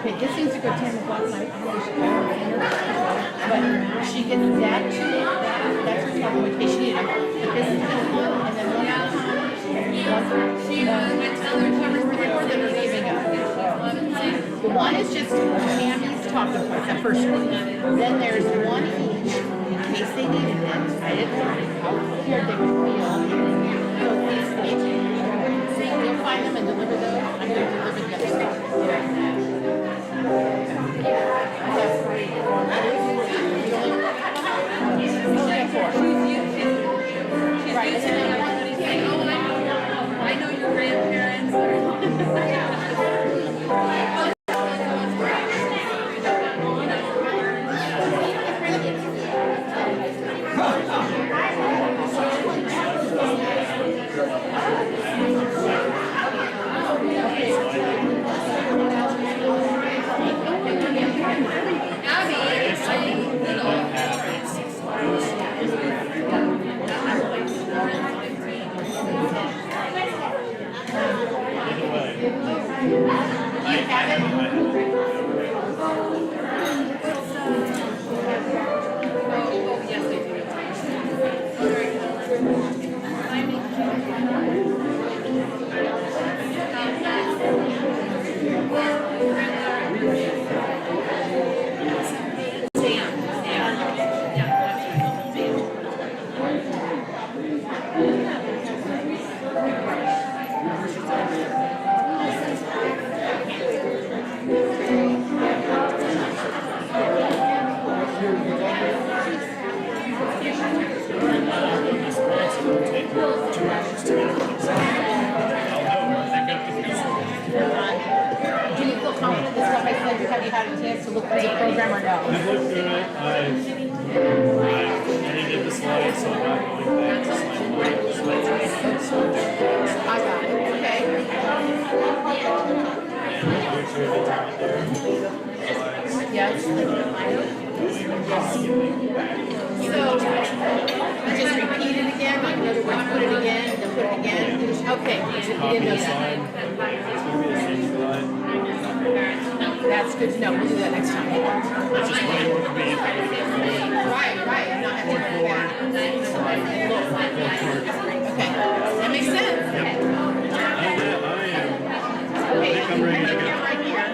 Okay, this seems to go 10 o'clock night. But she gets that, that's her supplementation, you know. But this is the one, and then one other time, She went to other covers before that are leaving us. the one is just Tammy's talking points, that first one. Then there's one each, in case they needed it. I didn't know how prepared they would feel. So these things, you'll find them and deliver those. I'm going to deliver them. Right. And then saying, oh, I know your grandparents. Have you had a chance to look through the program or no? I've looked through it. I edited the slides, so I'm not going back to slides. I got it. Okay. Yes. So, you just repeat it again, like in other words, put it again, then put it again. Okay, you didn't know that. That's good to know. We'll do that next time. That's just what it would be. Right. Not having to okay. That makes sense. Yep. I think I'm ready to go. Right here.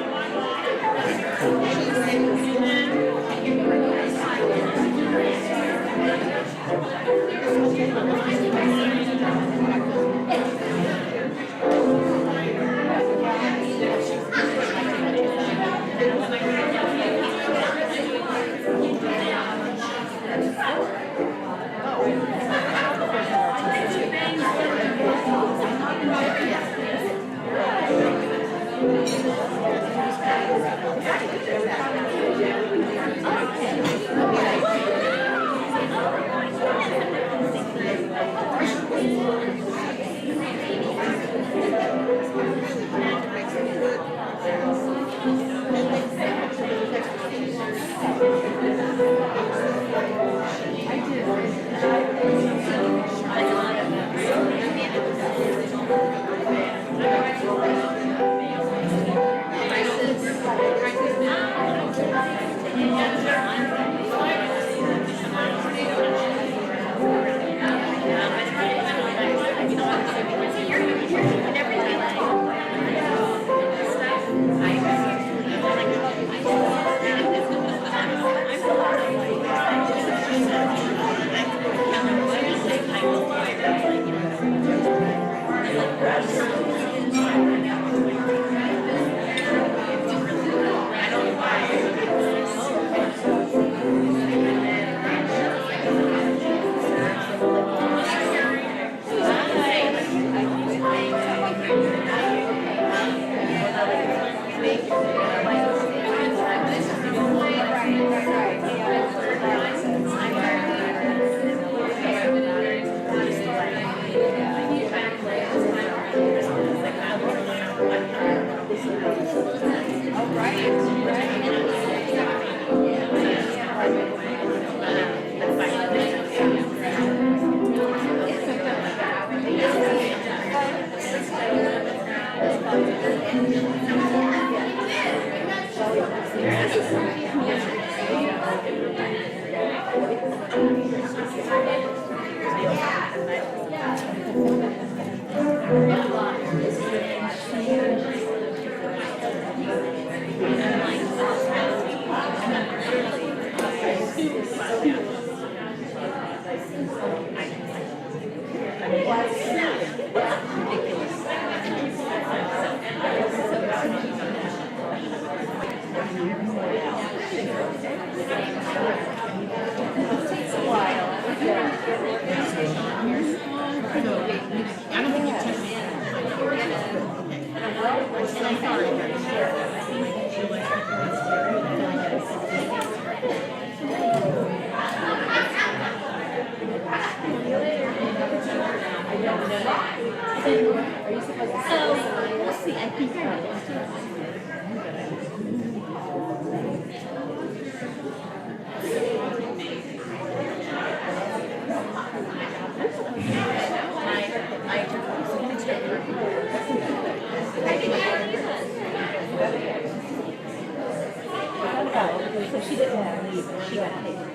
So she didn't leave, she got taken.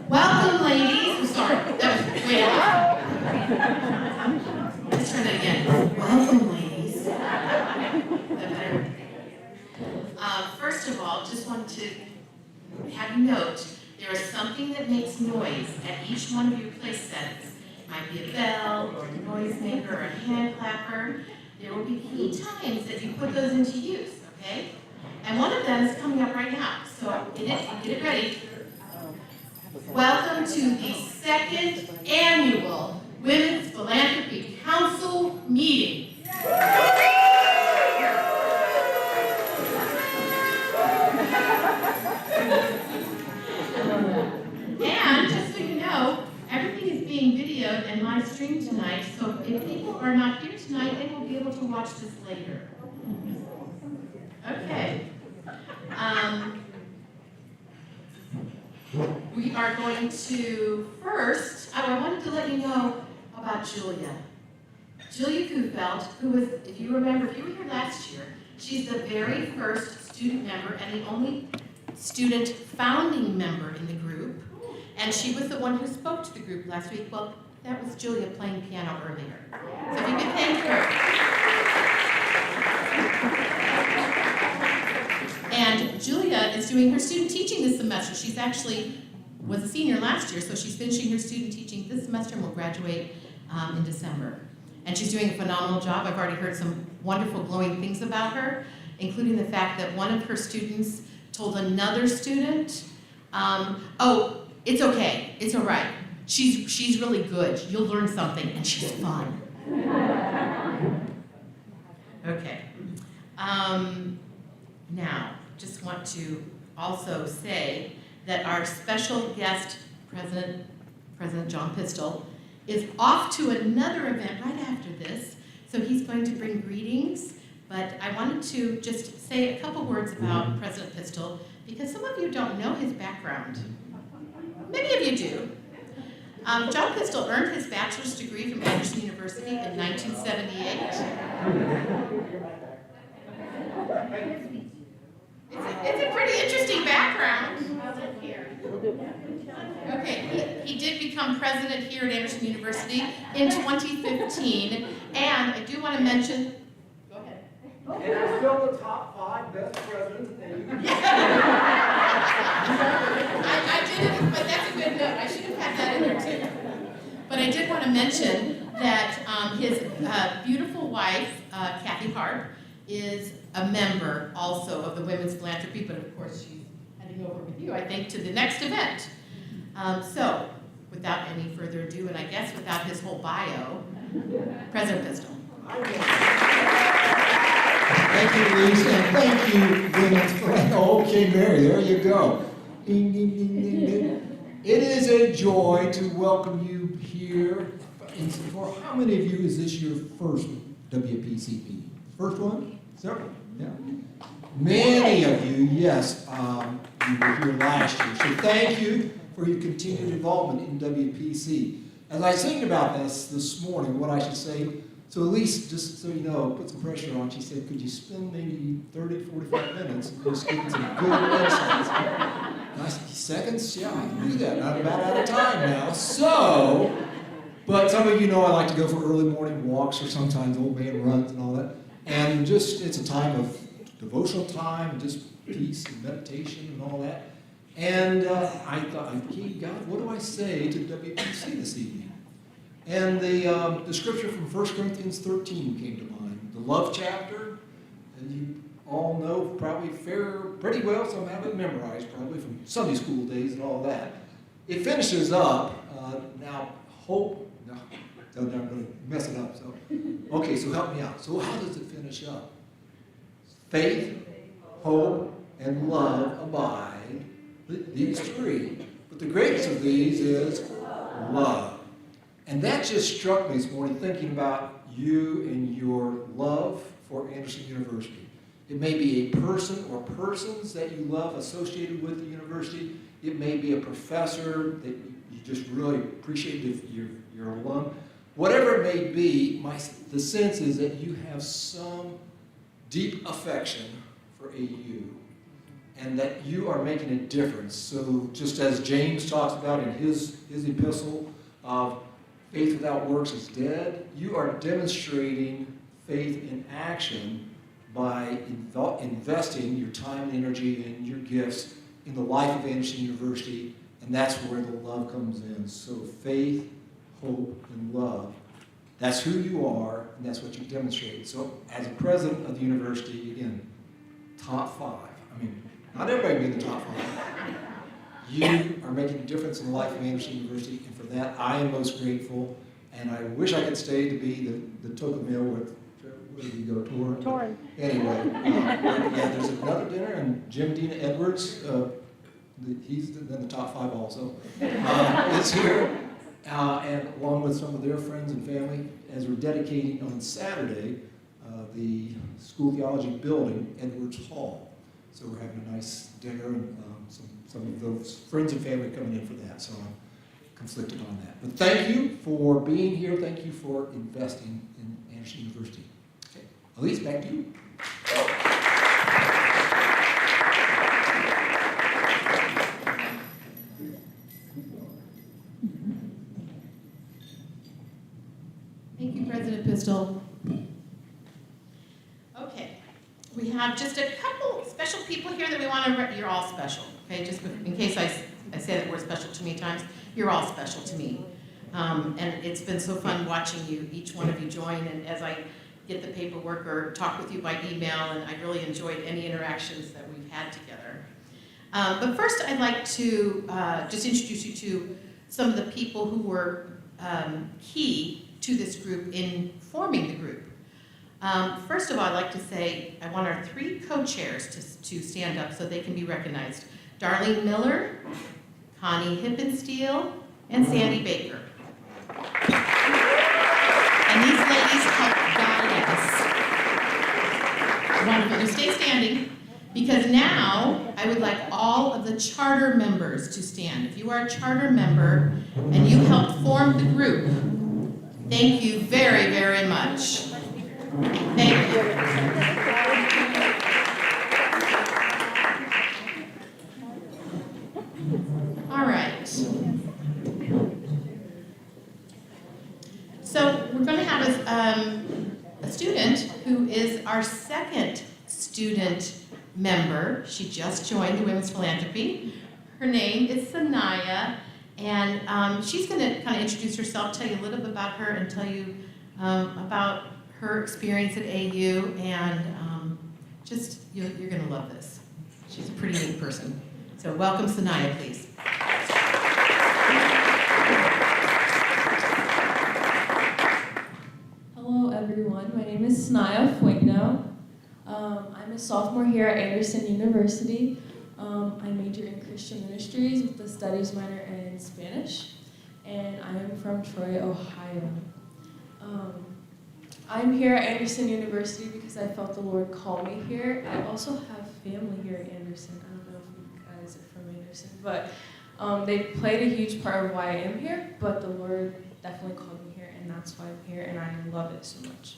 Welcome, ladies. I'm sorry. That was way off. Let's try that again. Welcome, ladies. That better? First of all, just want to have you note there is something that makes noise at each one of your place settings. It might be a bell, or a noisemaker, or a hand clapper. There will be key times that you put those into use, okay? And one of them is coming up right now. So get it ready. Welcome to the second annual Women's Philanthropy Council meeting. And just so you know, everything is being videoed and live streamed tonight, so if people are not here tonight, they will be able to watch this later. Okay. We are going to first, I wanted to let you know about Julia. Julia Kufeld, who was, if you remember, if you were here last year, she's the very first student member and the only student founding member in the group. And she was the one who spoke to the group last week. Well, that was Julia playing piano earlier. So if you could thank her. And Julia is doing her student teaching this semester. She's actually was a senior last year, so she's finishing her student teaching this semester and will graduate in December. And she's doing a phenomenal job. I've already heard some wonderful, glowing things about her, including the fact that one of her students told another student, oh, it's okay, it's all right. She's really good. You'll learn something, and she's fun. Okay. Now, just want to also say that our special guest, President John Pistol, is off to another event right after this. So he's going to bring greetings, but I wanted to just say a couple words about President Pistol because some of you don't know his background. Many of you do. John Pistol earned his bachelor's degree from Anderson University in 1978. It's a pretty interesting background. Okay, he did become president here at Anderson University in 2015, and I do want to mention, go ahead. And you're still the top 5 best presidents that you can I didn't, but that's a good note. I should have had that in there too. But I did want to mention that his beautiful wife, Kathy Harp, is a member also of the Women's Philanthropy, but of course she's heading over with you, I think, to the next event. So, without any further ado, and I guess without his whole bio, President Pistol. Thank you, Lisa, and thank you, Women's Philanthropy. Okay, Mary, there you go. Ding, ding, ding, ding, ding. It is a joy to welcome you here. And for how many of you is this your first WPCP? First one? Several? Yeah. Many of you, yes, you were here last year. So thank you for your continued involvement in WPC. As I was thinking about this morning, what I should say, so Elise, just so you know, put some pressure on. She said, could you spend maybe 30, 45 minutes just getting some good insights? And I said, seconds? Yeah, I can do that. I'm about out of time now. So, but some of you know I like to go for early morning walks or sometimes old man runs and all that. And just, it's a time of devotional time, and just peace and meditation and all that. And I thought, okay, God, what do I say to WPC this evening? And the scripture from 1 Corinthians 13 came to mind. The love chapter, and you all know probably pretty well, some have it memorized probably from Sunday school days and all that. It finishes up, now hope, no, I'm going to mess it up. So, okay, so help me out. So how does it finish up? Faith, hope, and love abide, these three. But the greatest of these is love. And that just struck me this morning thinking about you and your love for Anderson University. It may be a person or persons that you love associated with the university. It may be a professor that you just really appreciate your alum. Whatever it may be, the sense is that you have some deep affection for AU. and that you are making a difference. So just as James talks about in his epistle of faith without works is dead, you are demonstrating faith in action by investing your time and energy and your gifts in the life of Anderson University, and that's where the love comes in. So faith, hope, and love. That's who you are, and that's what you demonstrate. So as a president of the university, again, top 5. I mean, not everybody can be in the top 5. You are making a difference in the life of Anderson University, and for that I am most grateful. And I wish I could stay to be the token meal with, where did we go, Torin? Anyway, yeah, there's another dinner, and Jim Dina Edwards, he's in the top 5 also, is here. And along with some of their friends and family, as we're dedicating on Saturday the School Theology building, Edwards Hall. So we're having a nice dinner, and some of those friends and family coming in for that, so I'm conflicted on that. But thank you for being here. Thank you for investing in Anderson University. Okay, Elise, back to you. Thank you, President Pistol. Okay, we have just a couple special people here that we want to, you're all special, okay? Just in case I say that word special too many times, you're all special to me. And it's been so fun watching you, each one of you join, and as I get the paperwork or talk with you by email, and I really enjoyed any interactions that we've had together. But first I'd like to just introduce you to some of the people who were key to this group in forming the group. First of all, I'd like to say I want our 3 co-chairs to stand up so they can be recognized. Darlene Miller, Connie Hippensteel, and Sandy Baker. And these ladies help guide us. Wonderful. You stay standing, because now I would like all of the charter members to stand. If you are a charter member and you helped form the group, thank you very, very much. Thank you. All right. So we're going to have a student who is our second student member. She just joined the Women's Philanthropy. Her name is Sanaya. And she's going to kind of introduce herself, tell you a little bit about her, and tell you about her experience at AU, and just, you're going to love this. She's a pretty neat person. So welcome, Sanaya, please. Hello, everyone. My name is Sanaya Fuegno. I'm a sophomore here at Anderson University. I major in Christian Ministries with a studies minor in Spanish, and I am from Troy, Ohio. I'm here at Anderson University because I felt the Lord call me here. I also have family here at Anderson. I don't know if you guys are from Anderson, but they played a huge part of why I am here, but the Lord definitely called me here, and that's why I'm here, and I love it so much.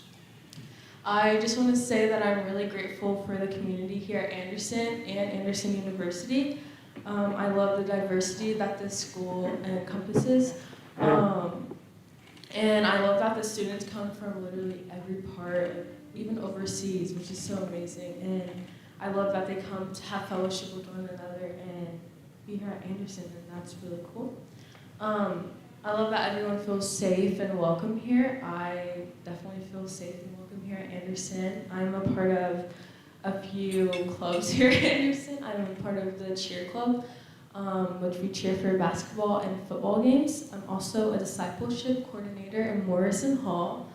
I just want to say that I'm really grateful for the community here at Anderson and Anderson University. I love the diversity that this school encompasses. And I love that the students come from literally every part, even overseas, which is so amazing. And I love that they come to have fellowship with one another and be here at Anderson, and that's really cool. I love that everyone feels safe and welcome here. I definitely feel safe and welcome here at Anderson. I'm a part of a few clubs here at Anderson. I'm a part of the cheer club, which we cheer for basketball and football games. I'm also a discipleship coordinator in Morrison Hall,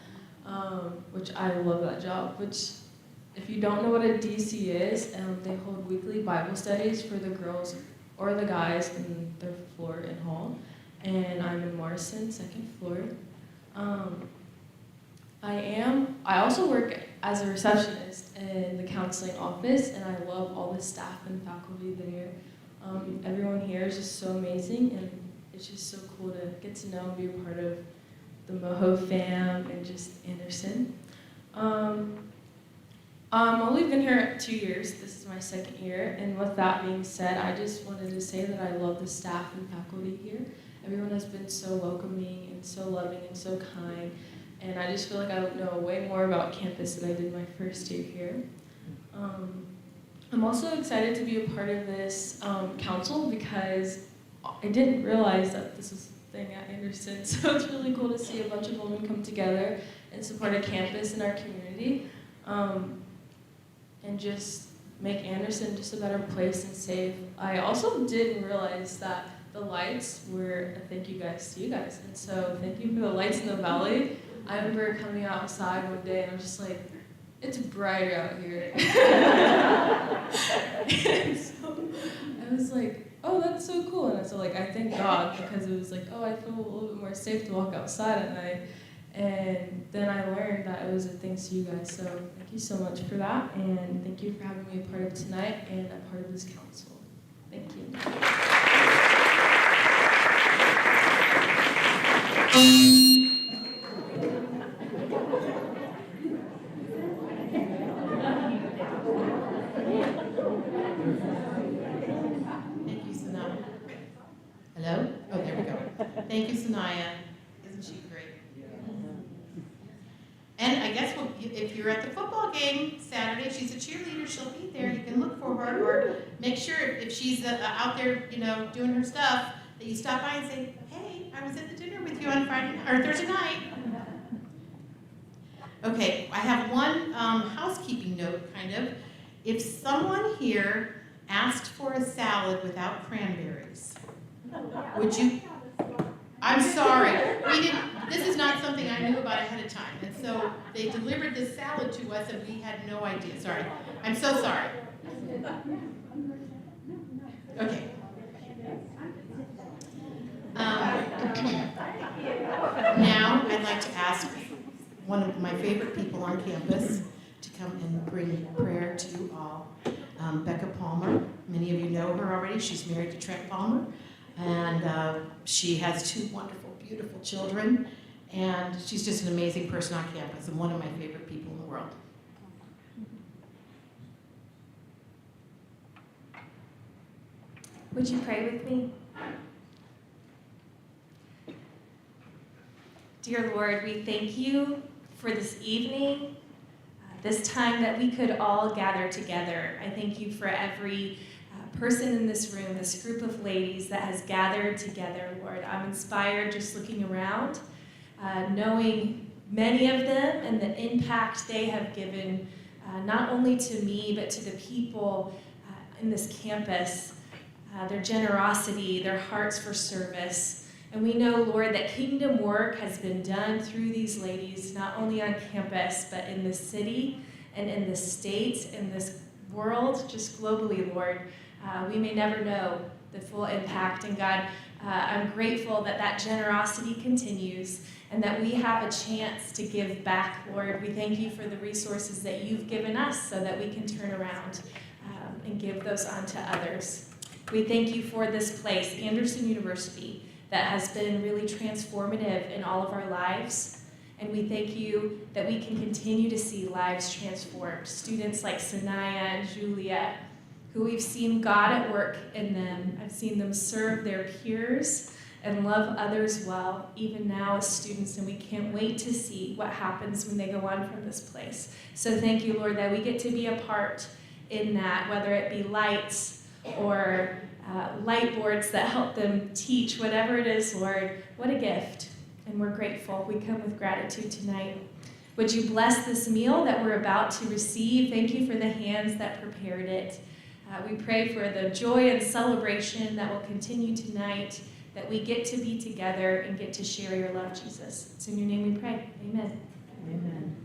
which I love that job, which if you don't know what a DC is, they hold weekly Bible studies for the girls or the guys in their floor in hall. And I'm in Morrison, second floor. I also work as a receptionist in the counseling office, and I love all the staff and faculty there. Everyone here is just so amazing, and it's just so cool to get to know and be a part of the Moho fam and just Anderson. Only been here 2 years. This is my second year. And with that being said, I just wanted to say that I love the staff and faculty here. Everyone has been so welcoming and so loving and so kind. And I just feel like I know way more about campus than I did my first year here. I'm also excited to be a part of this council because I didn't realize that this was a thing at Anderson. So it's really cool to see a bunch of women come together and support a campus in our community. And just make Anderson just a better place and safe. I also didn't realize that the lights were a thank you guys to you guys. And so thank you for the lights in the valley. I remember coming outside one day and I was just like, it's bright out here. And so I was like, oh, that's so cool. And so like, I thank God because it was like, oh, I feel a little bit more safe to walk outside at night. And then I learned that it was a thanks to you guys. So thank you so much for that. And thank you for having me a part of tonight and a part of this council. Thank you. Thank you, Sanaya. Hello? Oh, there we go. Thank you, Sanaya. Isn't she great? And I guess if you're at the football game Saturday, she's a cheerleader, she'll be there. You can look for her, or make sure if she's out there, doing her stuff, that you stop by and say, hey, I was at the dinner with you on Friday or Thursday night. Okay, I have one housekeeping note, kind of. If someone here asked for a salad without cranberries, would you? I'm sorry, this is not something I knew about ahead of time. And so they delivered this salad to us and we had no idea, sorry. I'm so sorry. Okay. Now I'd like to ask one of my favorite people on campus to come and bring prayer to you all. Becca Palmer, many of you know her already. She's married to Trent Palmer. And she has 2 wonderful, beautiful children. And she's just an amazing person on campus and one of my favorite people in the world. Would you pray with me? Dear Lord, we thank you for this evening, this time that we could all gather together. I thank you for every person in this room, this group of ladies that has gathered together, Lord. I'm inspired just looking around, knowing many of them and the impact they have given, not only to me, but to the people in this campus, their generosity, their hearts for service. And we know, Lord, that kingdom work has been done through these ladies, not only on campus, but in the city and in the states, in this world, just globally, Lord. We may never know the full impact. And God, I'm grateful that that generosity continues and that we have a chance to give back, Lord. We thank you for the resources that you've given us so that we can turn around and give those on to others. We thank you for this place, Anderson University, that has been really transformative in all of our lives. And we thank you that we can continue to see lives transformed. Students like Sanaya and Juliet, who we've seen God at work in them. I've seen them serve their peers and love others well, even now as students, and we can't wait to see what happens when they go on from this place. So thank you, Lord, that we get to be a part in that, whether it be lights or light boards that help them teach, whatever it is, Lord, what a gift. And we're grateful. We come with gratitude tonight. Would you bless this meal that we're about to receive? Thank you for the hands that prepared it. We pray for the joy and celebration that will continue tonight, that we get to be together and get to share your love, Jesus. It's in your name we pray. Amen. Amen.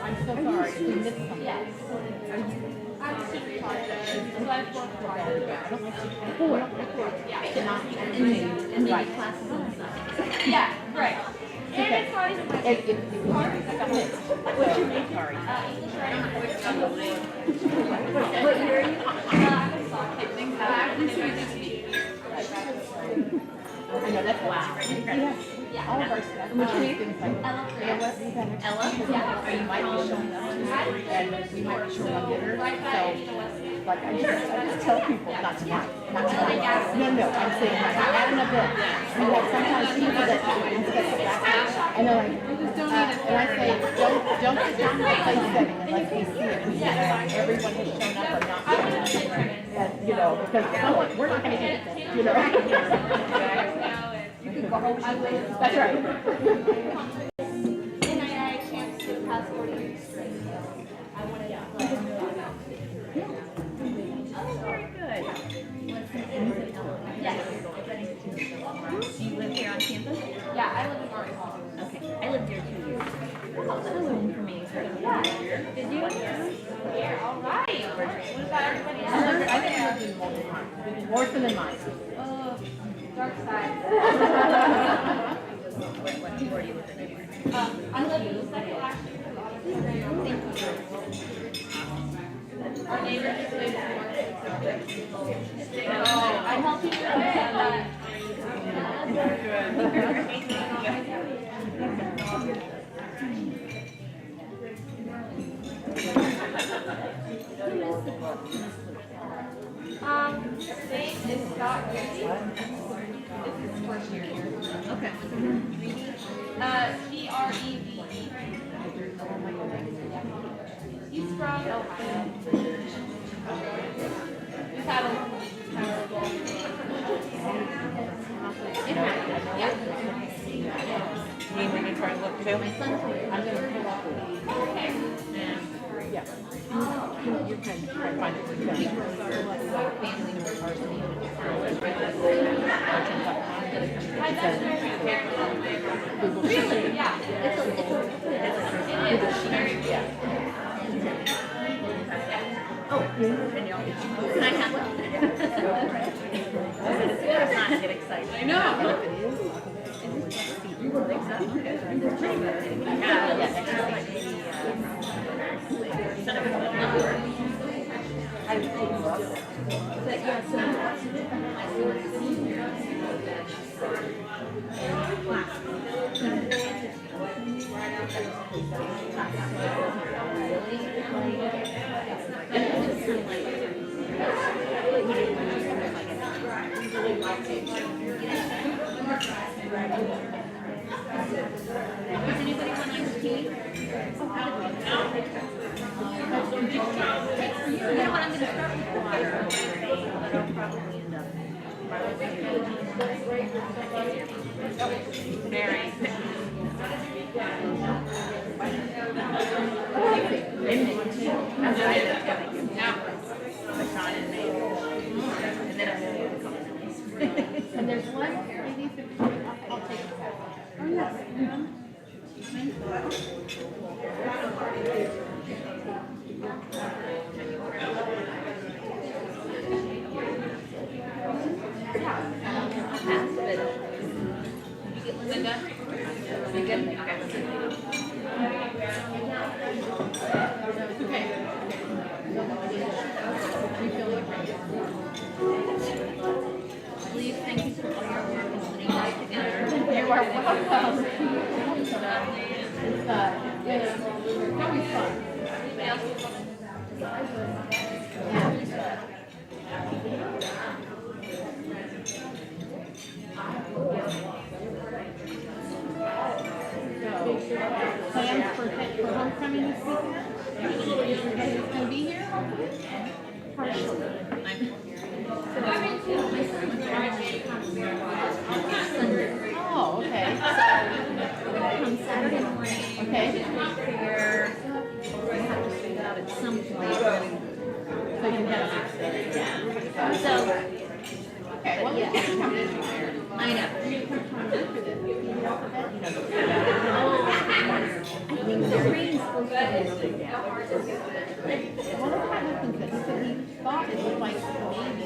I'm so sorry, we missed something. I'm super tired. I don't like to not and right. Yeah, right. And Okay. it's not even my What's your name? Sorry. What year are you? I'm a sophomore. I know, that's wow. Yeah. All of our stuff. What's your name? Ella. Ella? Yeah. Are you might be showing up too, and we might be showing up later. So, like, I just tell people, not tonight. No, I'm saying, like, at an event, we have sometimes people that expect it back, and they're like, and I say, don't sit down in the place setting unless we see it. Everyone has shown up or not. And, you know, because we're not gonna get it, you know. That's right. And I had a chance to pass 40 years straight, so I wanted to let them know. Oh, very good. Yes. Do you live here on campus? Yeah, I live in Orange Hall. Okay, I lived there 2 years. That was home for me. Yeah. Did you? Yeah, all right. What about everybody else? I think I lived in more than mine. Dark side. What were you living in? I live in the second last year. Our neighbor just moved to I'm helping you His name is Scott Ritchie. This is his first year here. Okay. Greve. He's from Ohio. We've had a Need me to try to look too? My son, I'm gonna pull up. Okay. Yeah. You're kind of trying to find it. Family university. Really? Yeah. It's very good. Oh, and y'all, can I have one? It's not to get excited. I know. If it is, you will think so? Okay. It's pretty good. Yeah, yes. I would take you up. But yeah, so does anybody want iced tea? You know what, I'm going to start with water. It'll probably end up. Very. And there's one, maybe, I'll take it. Oh, yes. Linda? You good? Okay. Please, thank you for all your work and putting us together. You are welcome. That was fun. Plans for homecoming this weekend? Everybody's gonna be here? Partially. Oh, okay. On Saturday morning, Okay. where we have to figure out at some point. So you have So, okay, well, yeah. I know. I think the rain's supposed to be really down. One of my husbands said he thought it was like maybe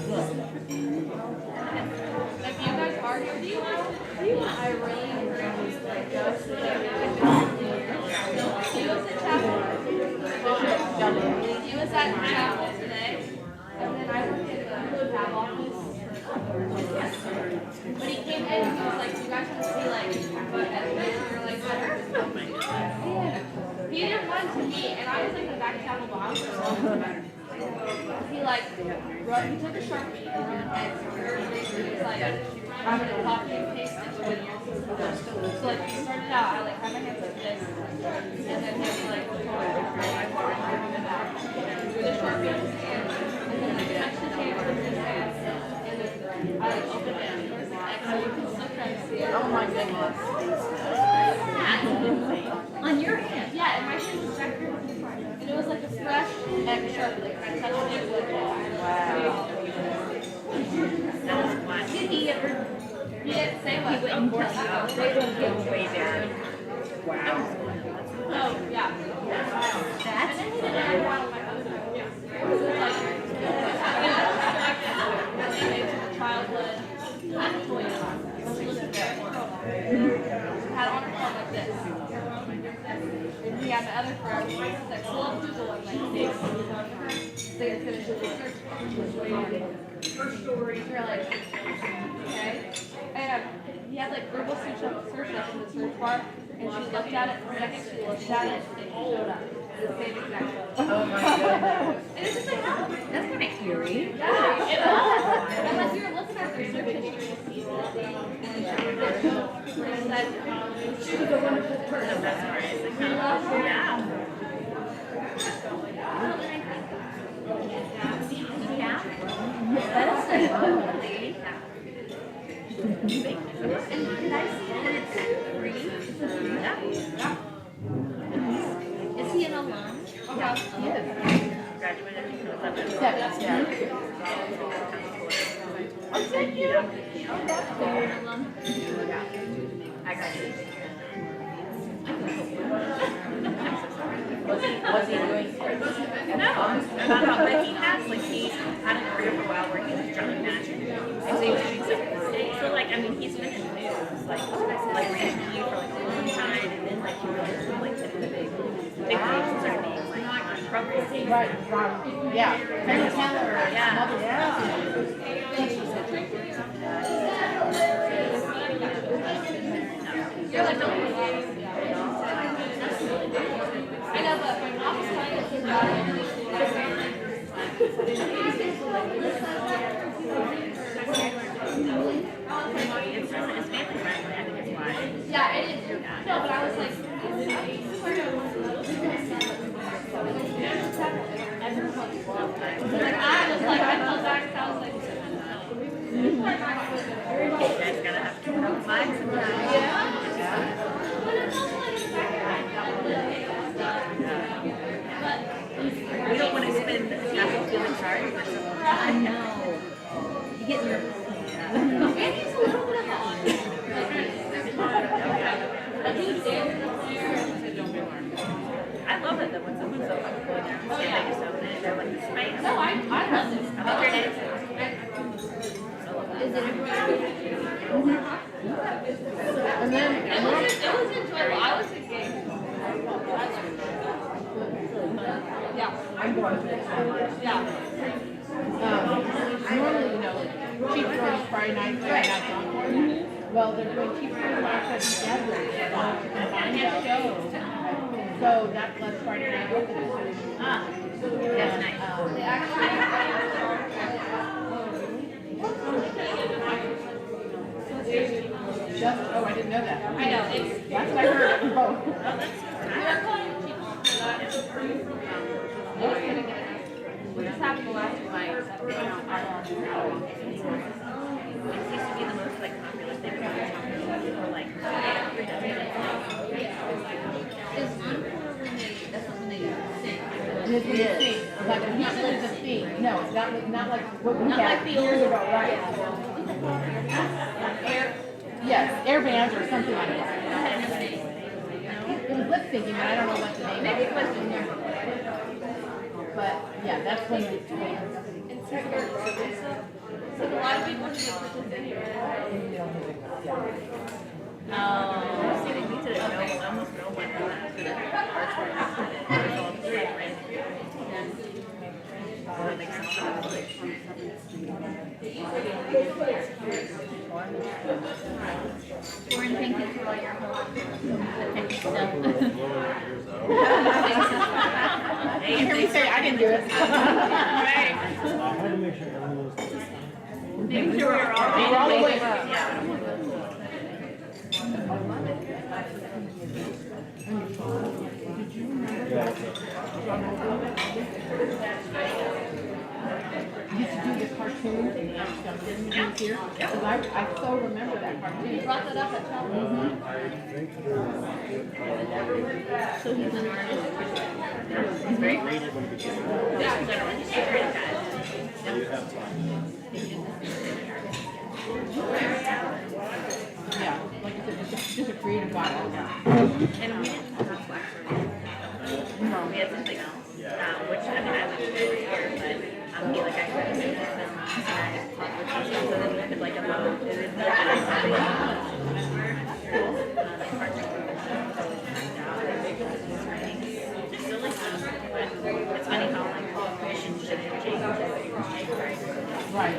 If you guys argue, I really encourage you to go to the he was at chapel. He was at chapel today. And then I went to the tab office. When he came in, he was like, you guys want to see like what evidence? We were like, sure. He didn't want to meet, and I was in the back chapel behind him. He like wrote, he took a Sharpie and he was like, I'm gonna copy and paste it to what you're. So like he started out, I like had my hands like this, and then he was like, with the Sharpie in his hand, and then I touched the table with his hands, and then I like opened it, and there was an X, so you can still kind of see it. Oh my goodness. On your hand? Yeah, and my hand was back here with the front. And it was like a fresh X Sharpie, like I touched it with Wow. Did he ever? He didn't say what. He wouldn't tell you. They wouldn't give away there. Wow. Oh, yeah. That's And then he did it one of my other friends. It was like, childhood toy shop. She was very had on her phone like this. And he had the other friend, like, pull up Google and like, say it's gonna show the search. First stories were like, okay. And he had like verbal search up in the search bar, and she looked at it, the second she looked at it, it showed up. The same exact photo. Oh my goodness. And it's just like, oh, That's kind of eerie. yeah, it was. And like we were looking at the search history to see what it said. She was a wonderful person. That's right. We love her. Yeah. That is so lovely. And can I see that it's free? Yeah. Is he an alum? Yeah. Graduated in 11. Yeah. Oh, thank you. Oh, that's good. Alum. I got you. Was he doing? No, but he has like he had a career for a while where he was drawing magic, and so he was doing so like I mean he's been in the news like regionally for like a long time, and then like he really like the big names are being like Trump. Right. Yeah. Mary Keller. Yeah. You're like, I know, but my mom was telling us about it. It's family friendly, I think it's why. Yeah, it is. No, but I was like, I felt back, I was like, You guys gotta have to know mine sometimes. We don't want to spend national feeling sorry for someone. I know. You get nervous. and he's a little bit of a I love it though when someone's so comfortable in there. They just open it. They're like the space. No, I love this. I love your name. Is it And then, it was enjoyable. I was engaged. Yeah. I'm going to. Yeah. Normally, you know, Chief Throws Friday night, Friday night's encore. Well, they're doing Chief Throws Friday together, to combine the shows. So that's last Friday night. Ah, that's nice. They actually. Just, oh, I didn't know that. I know, it's. That's what I heard. Oh. We just happened to last week. It seems to be the most like popular thing about for like Is encore when they, that's when they sing. It is when you sing. Like, he said it's a theme. No, it's not like what we Not had like the years old- ago, right? Yes, air bands or something like that. It was lip syncing, but I don't know what the name is. But yeah, that's when we. And so So a lot of people should participate. See, they need to know almost no one that did it. That's where it's all just like random. Or like something like Lauren, thank you for all your help. You hear me say I didn't do it? Right. Make sure we're all We're all awake. I used to do the cartoon thing when I was young, didn't you here? Because I so remember that cartoon. You brought that up at Chapel. So he's an artist. He's very creative. Yeah, he's very good. Yeah, like I said, just a creative guy. And we didn't have flash no, we had something else. Which I mean I would do every year, but he like I could make it film so then we could like upload it is it's still like fun, but it's funny how like commissions should change. Right.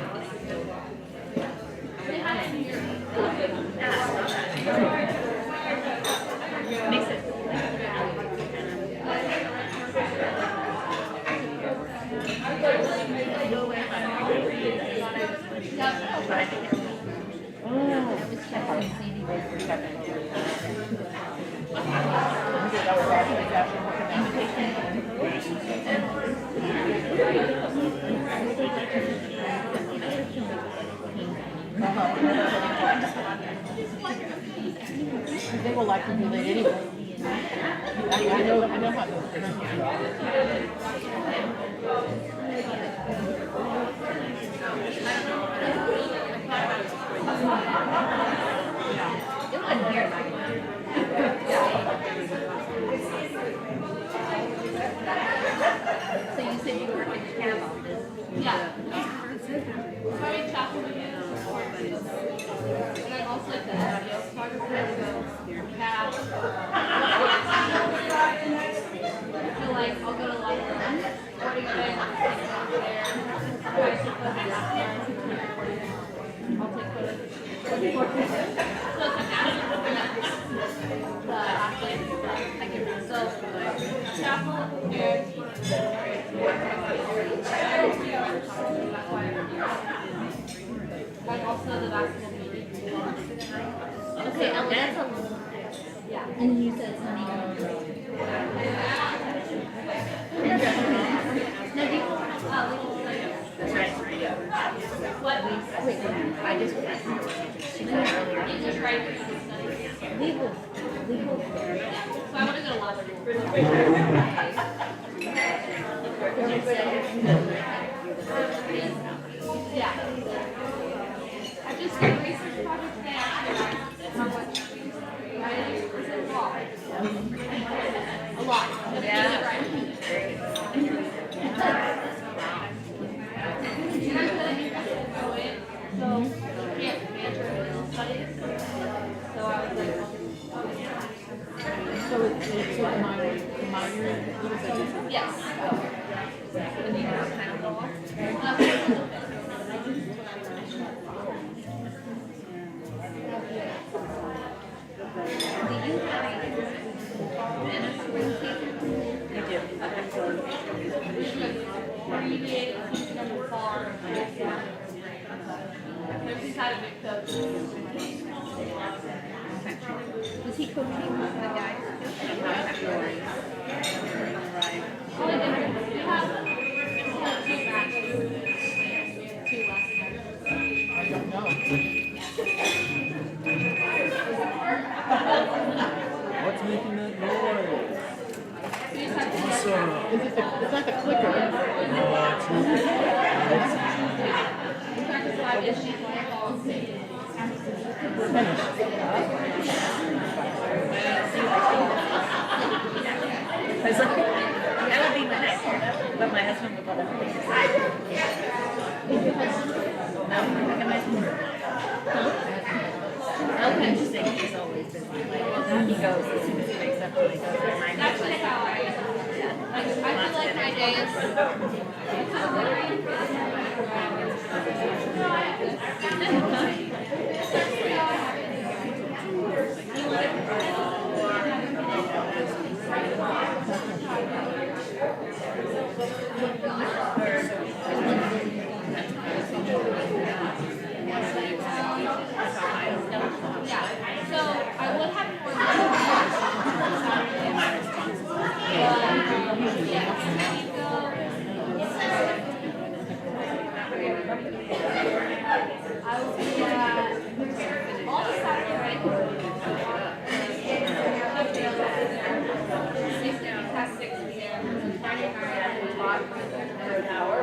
Makes it They will like to do that anyway. I know how those things So you said you work in care about this? Yeah. Probably chapel again. And then also like the video photographer, so cast. So like I'll go to a lot of sporting events, there. I'll take photos. So it's like the athletes, I can so chapel and and also the basketball meeting. Okay, Ella, that's a yeah. And then you said it's not even. No, do you? that's right. What? Wait, I just You just write legal. So I want to go to law school. Yeah. I just did a research project today actually how much writing is involved. A lot. Yeah. And I'm going to go in, so you can't major in studies. So I was like, So it's a minor, what is that? yes. And you know, kind of law. Do you have Abbreviated, number far. There's these kind of big codes. Was he coaching the guys? Only difference, we have two matches. Two last night. I don't know. What's making that noise? We just have to It's not the clicker. we practice 5 issues, balls. We're finished. I was like, Yeah. That would be my nightmare. But my husband would let everything decide. No, look at my husband. Okay. Interesting. He's always busy. Like, he goes as soon as he wakes up till he goes. And I'm That's like, how I feel like my day is. Yeah. So I would have more. I will be all the Saturday night. 6 to be there. Friday night, for an hour.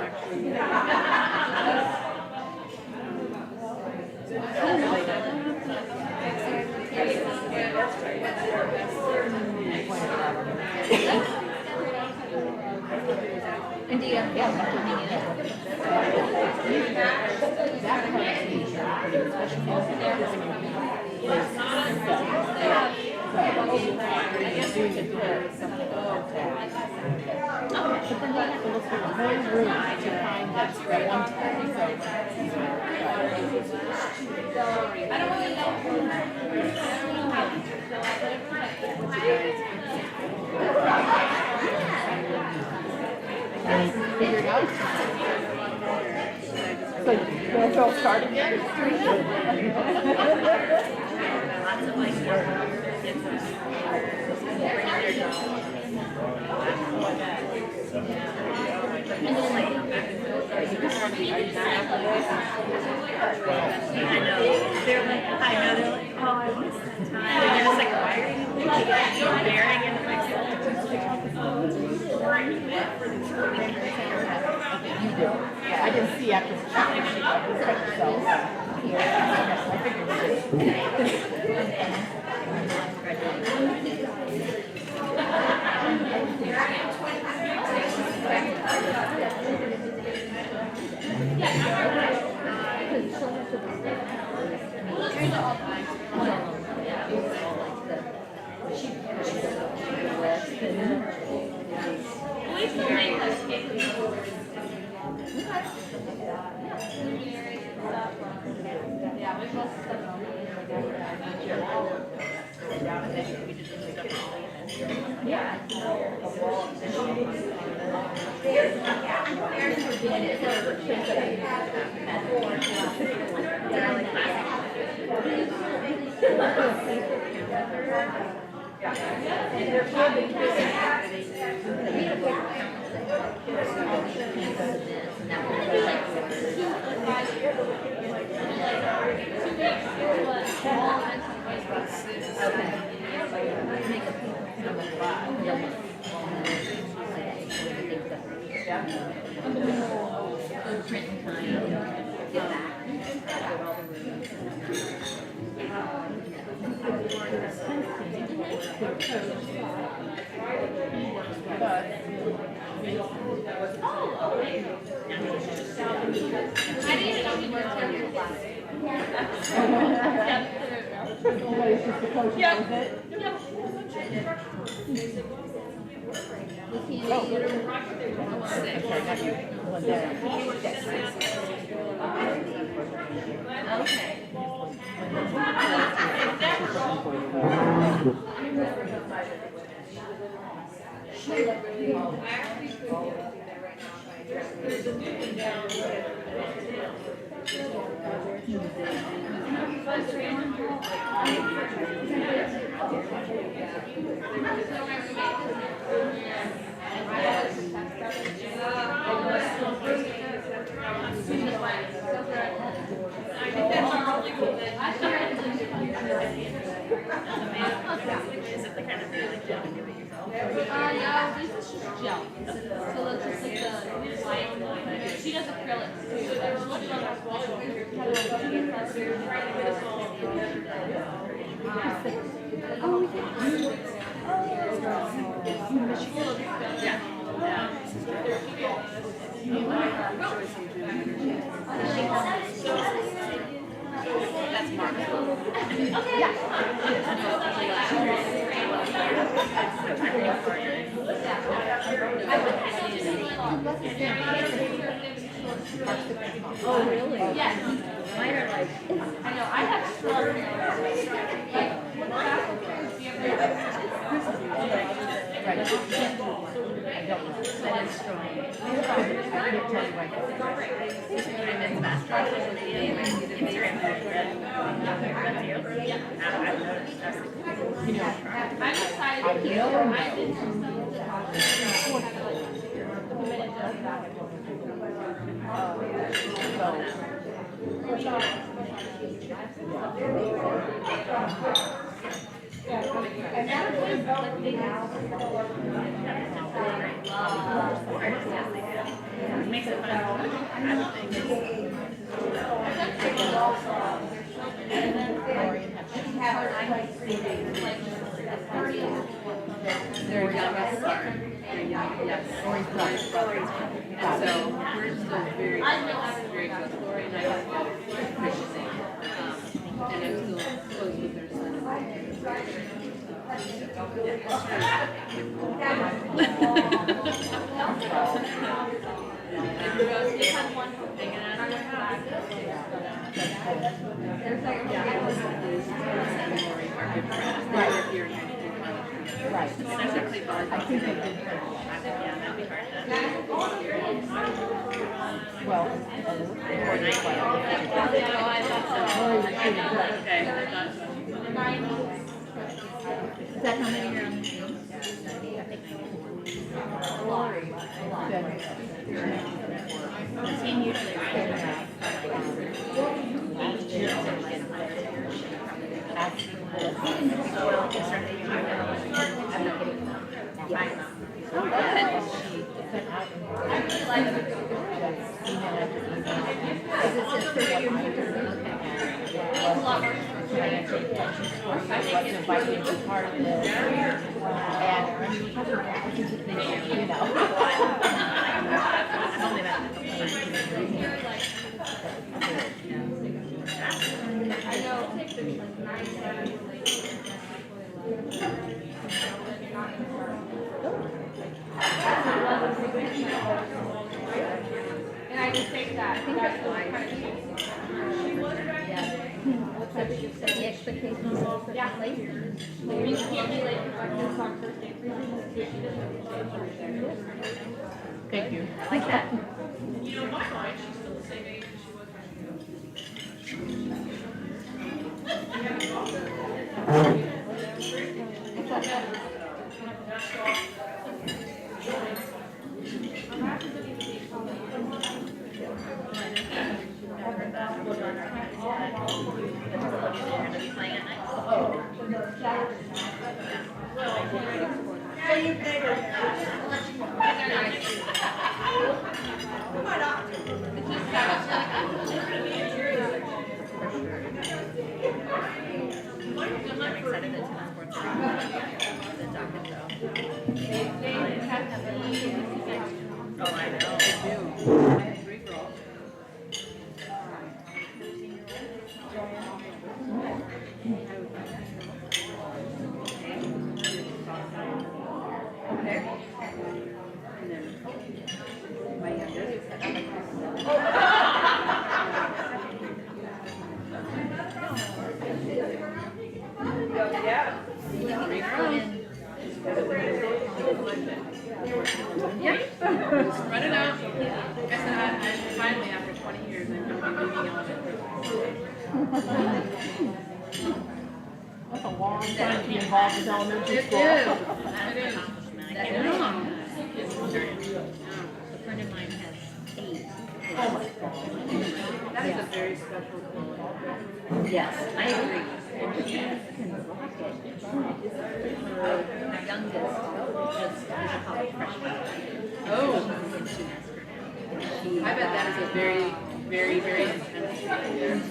India, yeah. I guess we could put something on that. But then they have to look through the whole room to find that one time. I don't really know. How to Figure it out. So you want to start again? lots of like, they're like, oh, I want some time. And you're just like, why are you bearing into myself? You do. Yeah, I didn't see after the shopping, she got her herself. I figured That's Mark. Oh, really? Yes. Mine are like, I know, I have struggles. Like, when the faculty, do you ever? Right. I don't know. That is strong. I can't tell you right now. I'm in master social media and I see the Instagram that's you. I've noticed that's You know, I'm excited. I know. I've been through some of the minute does that. it makes it fun. I don't think they're youngest son. Yes. Lori's brother. So we're still very close. Lori and I are still Christian. And I'm still close with their son. Right. I think they did. yeah, that'd be hard to. Well, is that how many are on the Zoom? The team usually rises And I just take that. I think that's why. the expectations are Yeah. late. You can't be late for breakfast on Thursday. Thank you. I like that. You know, my mind, she's still the same age as she was Oh, I know. Run it out. I said, I finally, after 20 years, I'm going to be moving on it. That's a long time to be involved in elementary school. It is. That is an accomplishment. I can't believe it's started. A friend of mine has 8. Oh my God. That is a very special quality. Yes, I agree. And she can rock it. Her youngest just is a college freshman. Oh. And she has her. I bet that is a very, very, very intense year.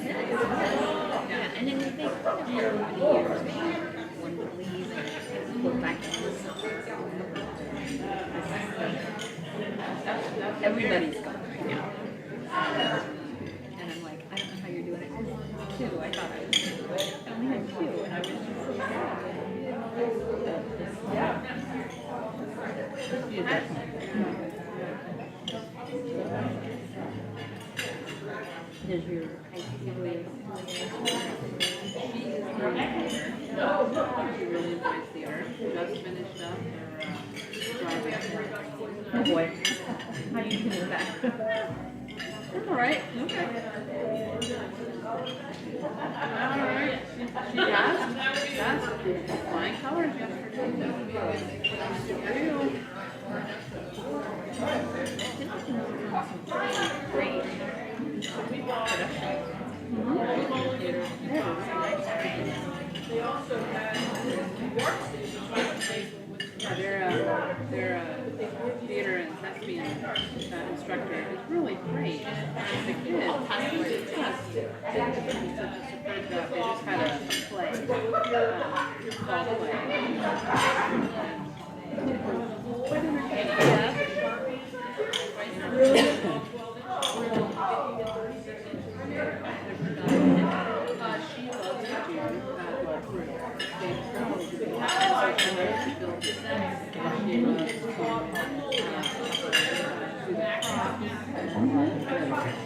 Yeah, and then they kind of learn over the years. One would leave and go back into the summer. Everybody's gone. Yeah. And I'm like, I don't know how you're doing it. Two, I thought I was going to do it. I only had two, and I was just so sad. You Does your high school really She really enjoys theater. Just finished up her Oh boy. How do you feel that? That's all right. Okay. All right. She passed. Flying colors yesterday. Great. They also had Yeah, their theater and thespian instructor is really great. The kids, they did such a superb job. They just had a play, fall play. Quite entertaining. She loves to do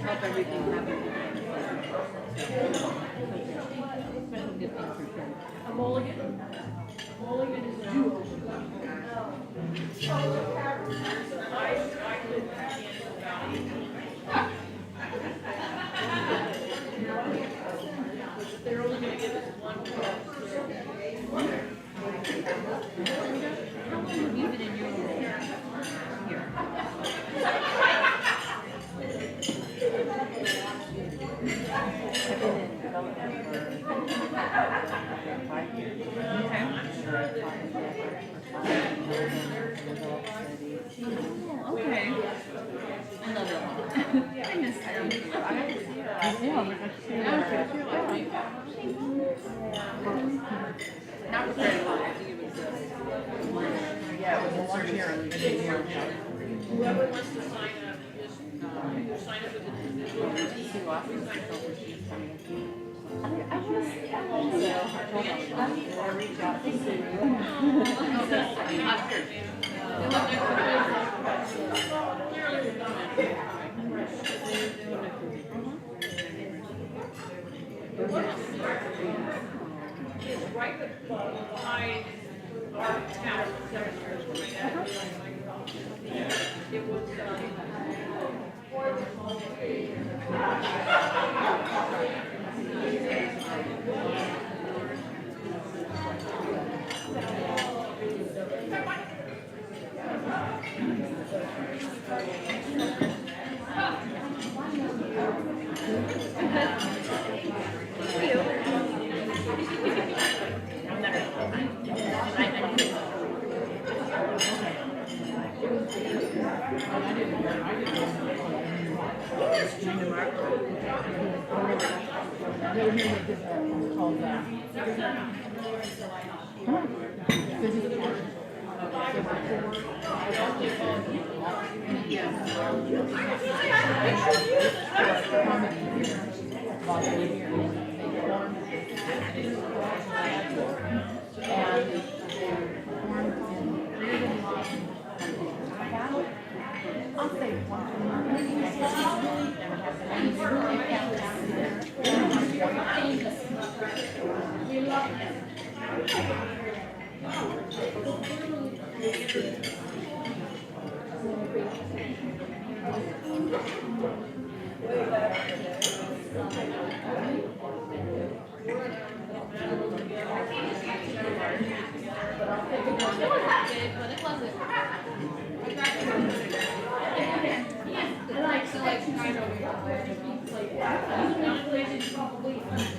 help everything happen. a mulligan. A mulligan is a jewel. I could handle about 18. They're only going to give us one cup. How long have you been in your role here? I've been in development for 5 years. Okay. I love it. I miss her. I got to see her last week. Not for very long. I think it was yeah, it was a large year. Whoever wants to sign up, just either sign up with an individual or a team. I want to see her. I'll reach out to see It's right behind our town, 7 years ago. It was,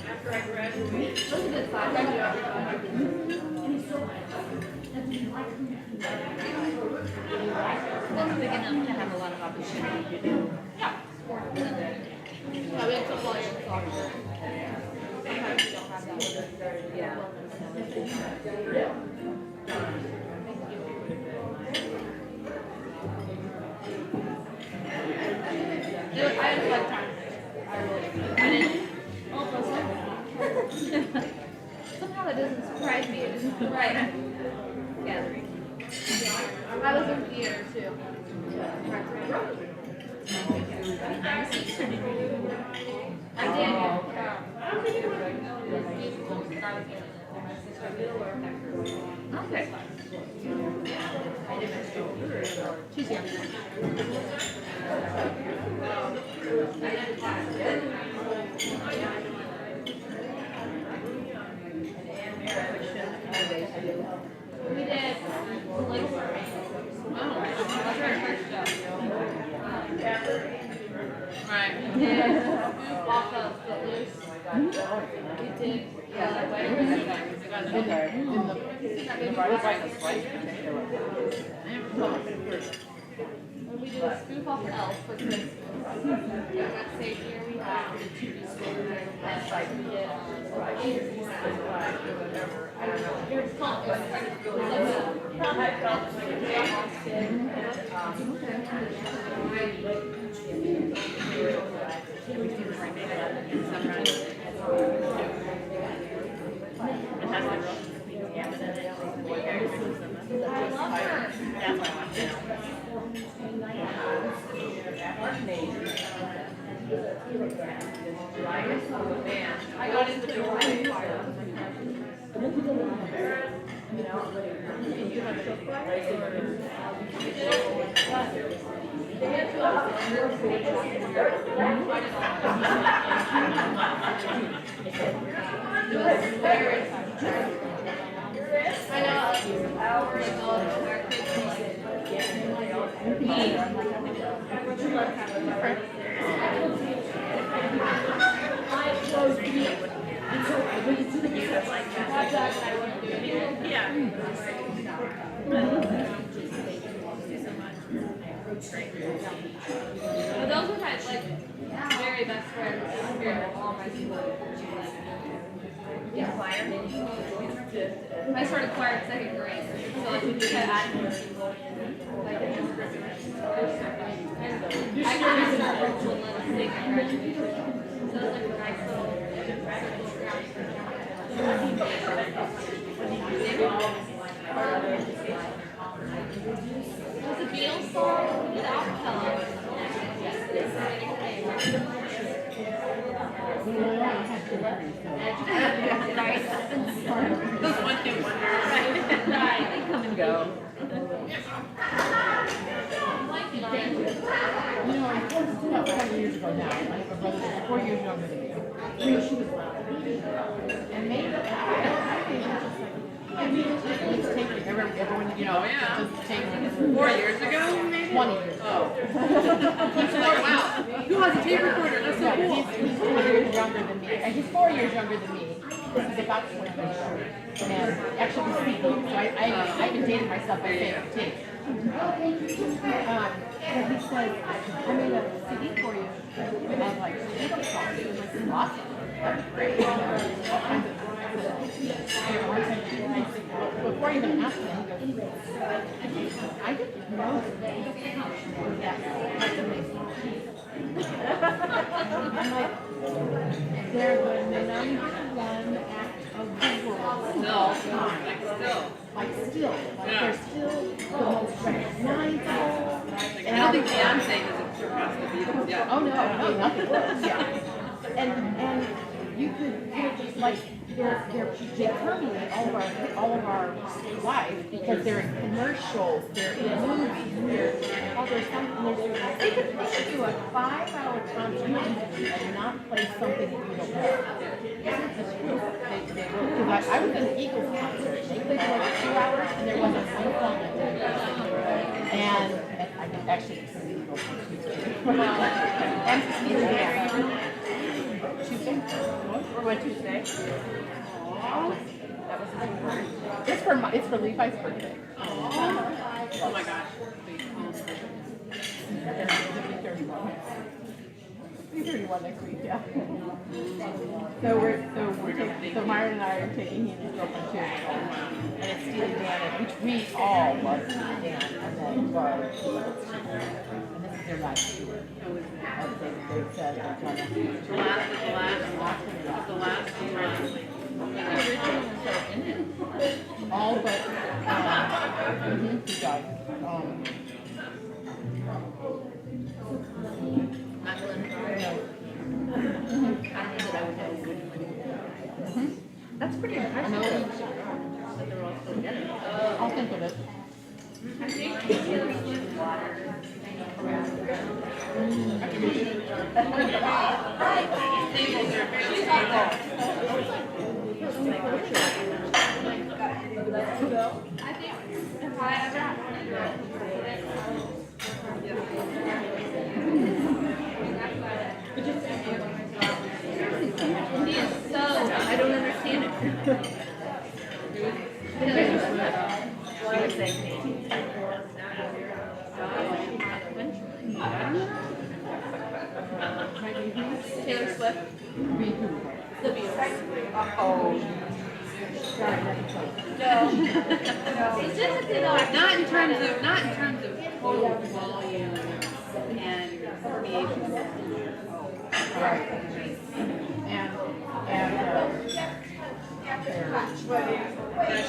after I graduated, That's big enough to have a lot of opportunity to do. Yeah, we have football and soccer. Sometimes we don't have that. Yeah. Somehow that doesn't surprise me. It just right. Gathering. I was in theater too. I did. Okay. She's here. We did Little Mermaid. Right. We did Spoof off of Footloose. We did and we did a spoof off Elf for Christmas. That same year we had the TV story. We did it's called I got into the But those were my very best friends here at all my school. Yeah, choir. I started choir in second grade, so we just had acting people. I kind of started to let us sing at graduation, so it was a nice little. It was a Beatles song with acapella. Those one-hit wonders. Right. They come and go. You know, I'm close to about 4 years ago now. I have a brother that's 4 years younger than me. And maybe everyone, you know, just take 4 years ago, maybe? 20 years ago. Oh. Wow. Who has a tape recorder? That's so cool. He's 4 years younger than me. And he's 4 years younger than me. He's about 20 years old. And actually, he's speaking. So I even dated myself by saying tape. But he said, I made a CD for you. And I'm like, Beatles songs. And like, awesome. That's great. Before I even asked him, he goes, I didn't know that. That's amazing. I'm like, they're the number one act of the world of all time. Like still. They're still the most recognizable. And I don't think Beyonce has surpassed the Beatles yet. Oh no, nothing close. Yeah. And you could just like they permeate all of our lives because they're in commercials, they're in movies, there's something. They could do a 5-hour concert and not play something that you don't know. That's true. They will. Because I was at an Eagles concert. They played for like 2 hours and there wasn't one song. And I did actually listen to the Eagles concert. And Steely Dan. Tuesday? Or what, Tuesday? That was his birthday. It's for Levi's birthday. Oh my gosh. He's 31 next week, yeah. So Myron and I are taking him and his girlfriend to and it's Steely Dan, which we all love Steely Dan, and then and this is their last tour. They said the last He died. That's pretty impressive. That they're all still together. I'll think of it. I think if I ever have he is so, I don't understand it. She would say, Taylor Swift. The Beatles. Specifically though, Not in terms of total volume and creation.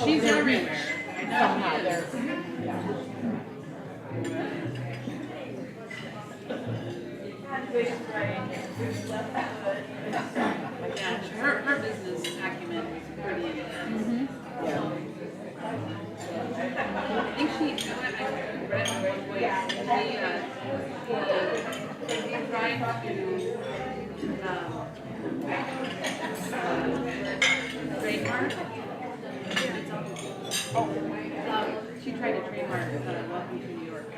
She's everywhere. Somehow they're, Yeah, her business acumen is pretty intense. I think she, I read one way, she tried to trademark. She tried to trademark Welcome to New York.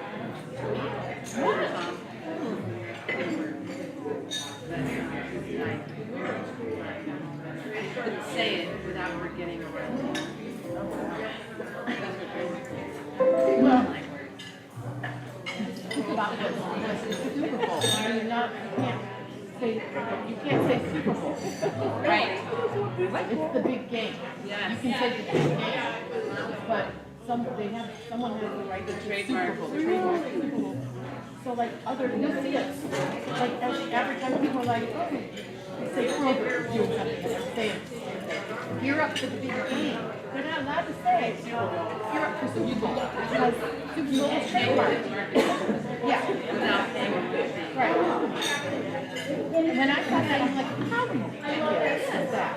Couldn't say it without her getting around. well, about what Super Bowl. You can't say Super Bowl. Right. It's the big game. Yes. You can say the big game, but someone has the right to Trademark. trademark Super Bowl. So like other, you see it, like every time people are like, oh, say Kroger is doing something, and they're saying, you're up to the big game. They're not allowed to say, you're up to Super Bowl, because Super Bowl is trademarked. Yeah. Right. And when I saw that, I'm like, how ridiculous is that?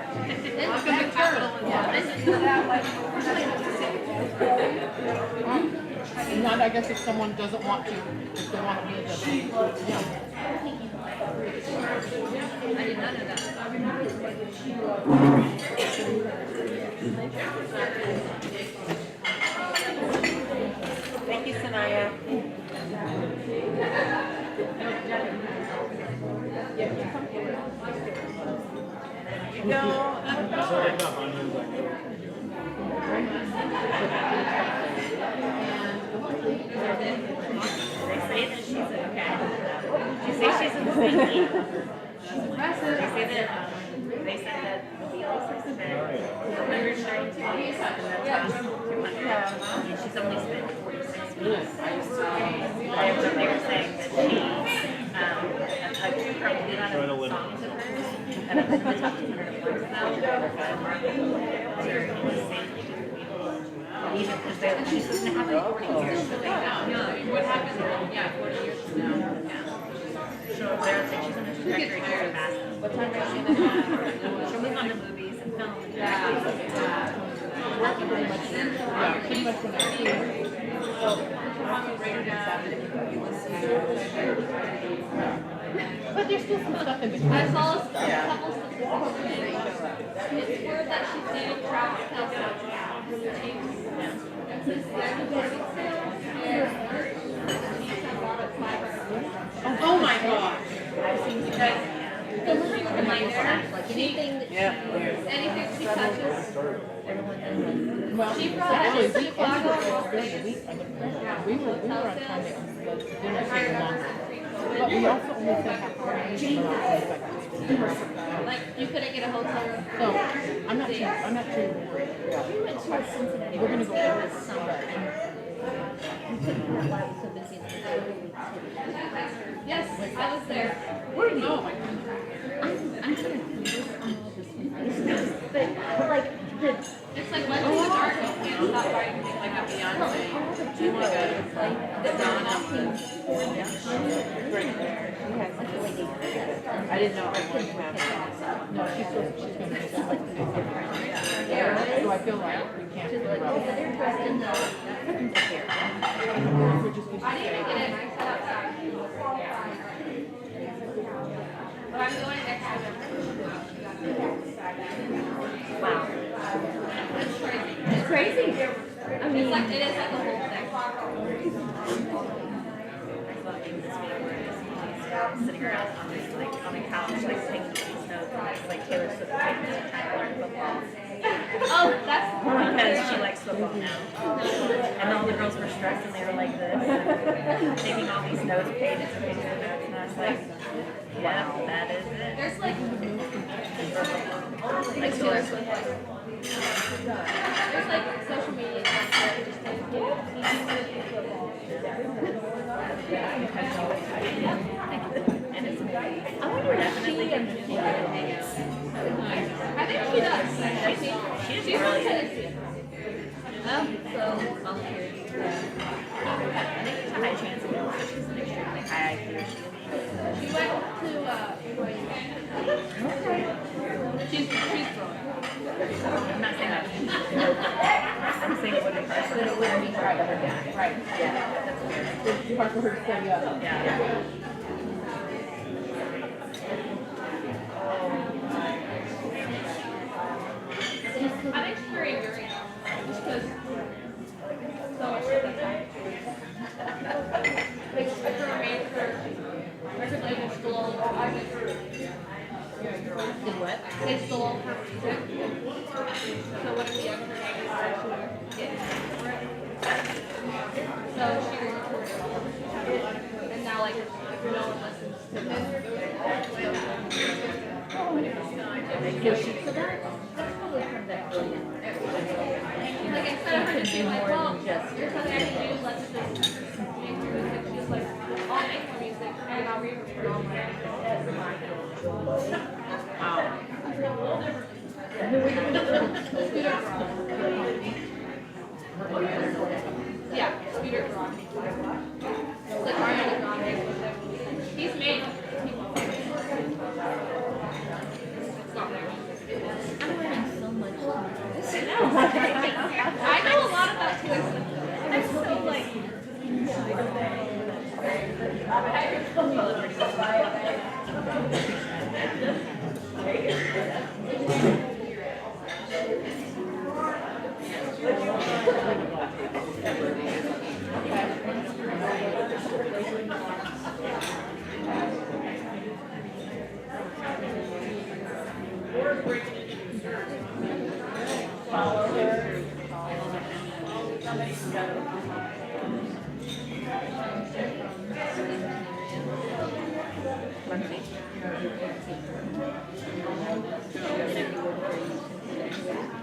Not, I guess if someone doesn't want to, if they want to be the, yeah. I did not know that. Thank you, Sanaya. They say that she's okay. She say she's in safety. They said that the Beatles have spent 132 days in the top 200. And she's only spent 46 weeks. They were saying that she, probably a lot of songs of hers that have been in the top 200 of songs now, they're in safety. Even because she's supposed to have like 40 years, so they know. What happens, 40 years from now. So they're saying she's on a trajectory to surpass them. What time is she? She'll move on to movies and film. Pretty much when I see her. But there's still some stuff in between. I saw a couple statistics. It's word that she's dating Travis Kelce. Oh my gosh. Anything that anything she touches. Well, She brought actually, us to Chicago. we were on time to the dinner table longer. But we also only said half an hour. Like you couldn't get a hotel room. So I'm not too worried. We went to Cincinnati. We're gonna go there over this summer. Yes, I was there. Where are you? Oh my goodness. I'm trying to focus on all this information. But like, It's like went to the dark and can't stop writing Like a Beyonce. didn't know if we have that. No, she's gonna do that. Yeah. So I feel like we can't interrupt. They're dressed in the. We're just gonna say. But I'm going next time. Wow. It's crazy. It's crazy. I mean, It's like, it is like a whole thing. Sitting around on this, like, on a couch, like, taking these notes, and it's like Taylor Swift trying to learn football. Oh, that's. Because she likes football now. And all the girls were stressed and they were like this, taking all these notes, pages and pages of notes, and I was like, yeah, that is it. There's like Taylor Swift. there's like social media stuff that you just like do. And it's I wonder if she I think she does. she's She's really from good. Tennessee. so volunteers. I think there's a high chance of it, she's an extremely high IQ. She went to she's growing. I'm not saying that. I'm saying it wouldn't be hard. Then it wouldn't be hard for her. Yeah, right. Yeah, that's fair. It's hard for her to study up. Yeah. I think she's very enduring just because so much shit that's happening. Like her record label stole her music. Did what? They stole her music. So what if the other neighbors actually get for it? So she recorded it. And now like no one listens to this. Was she for that? That's probably from that brilliant. Like instead of her just being like, well, there's something I can do, let's just make your music. She's like, I'll make my music and I'll re-record all my Yeah, Scooter Rock. It's like Ariana Grande. He's made people famous. It's not there. I'm learning so much. I know a lot about Taylor Swift. I'm so like,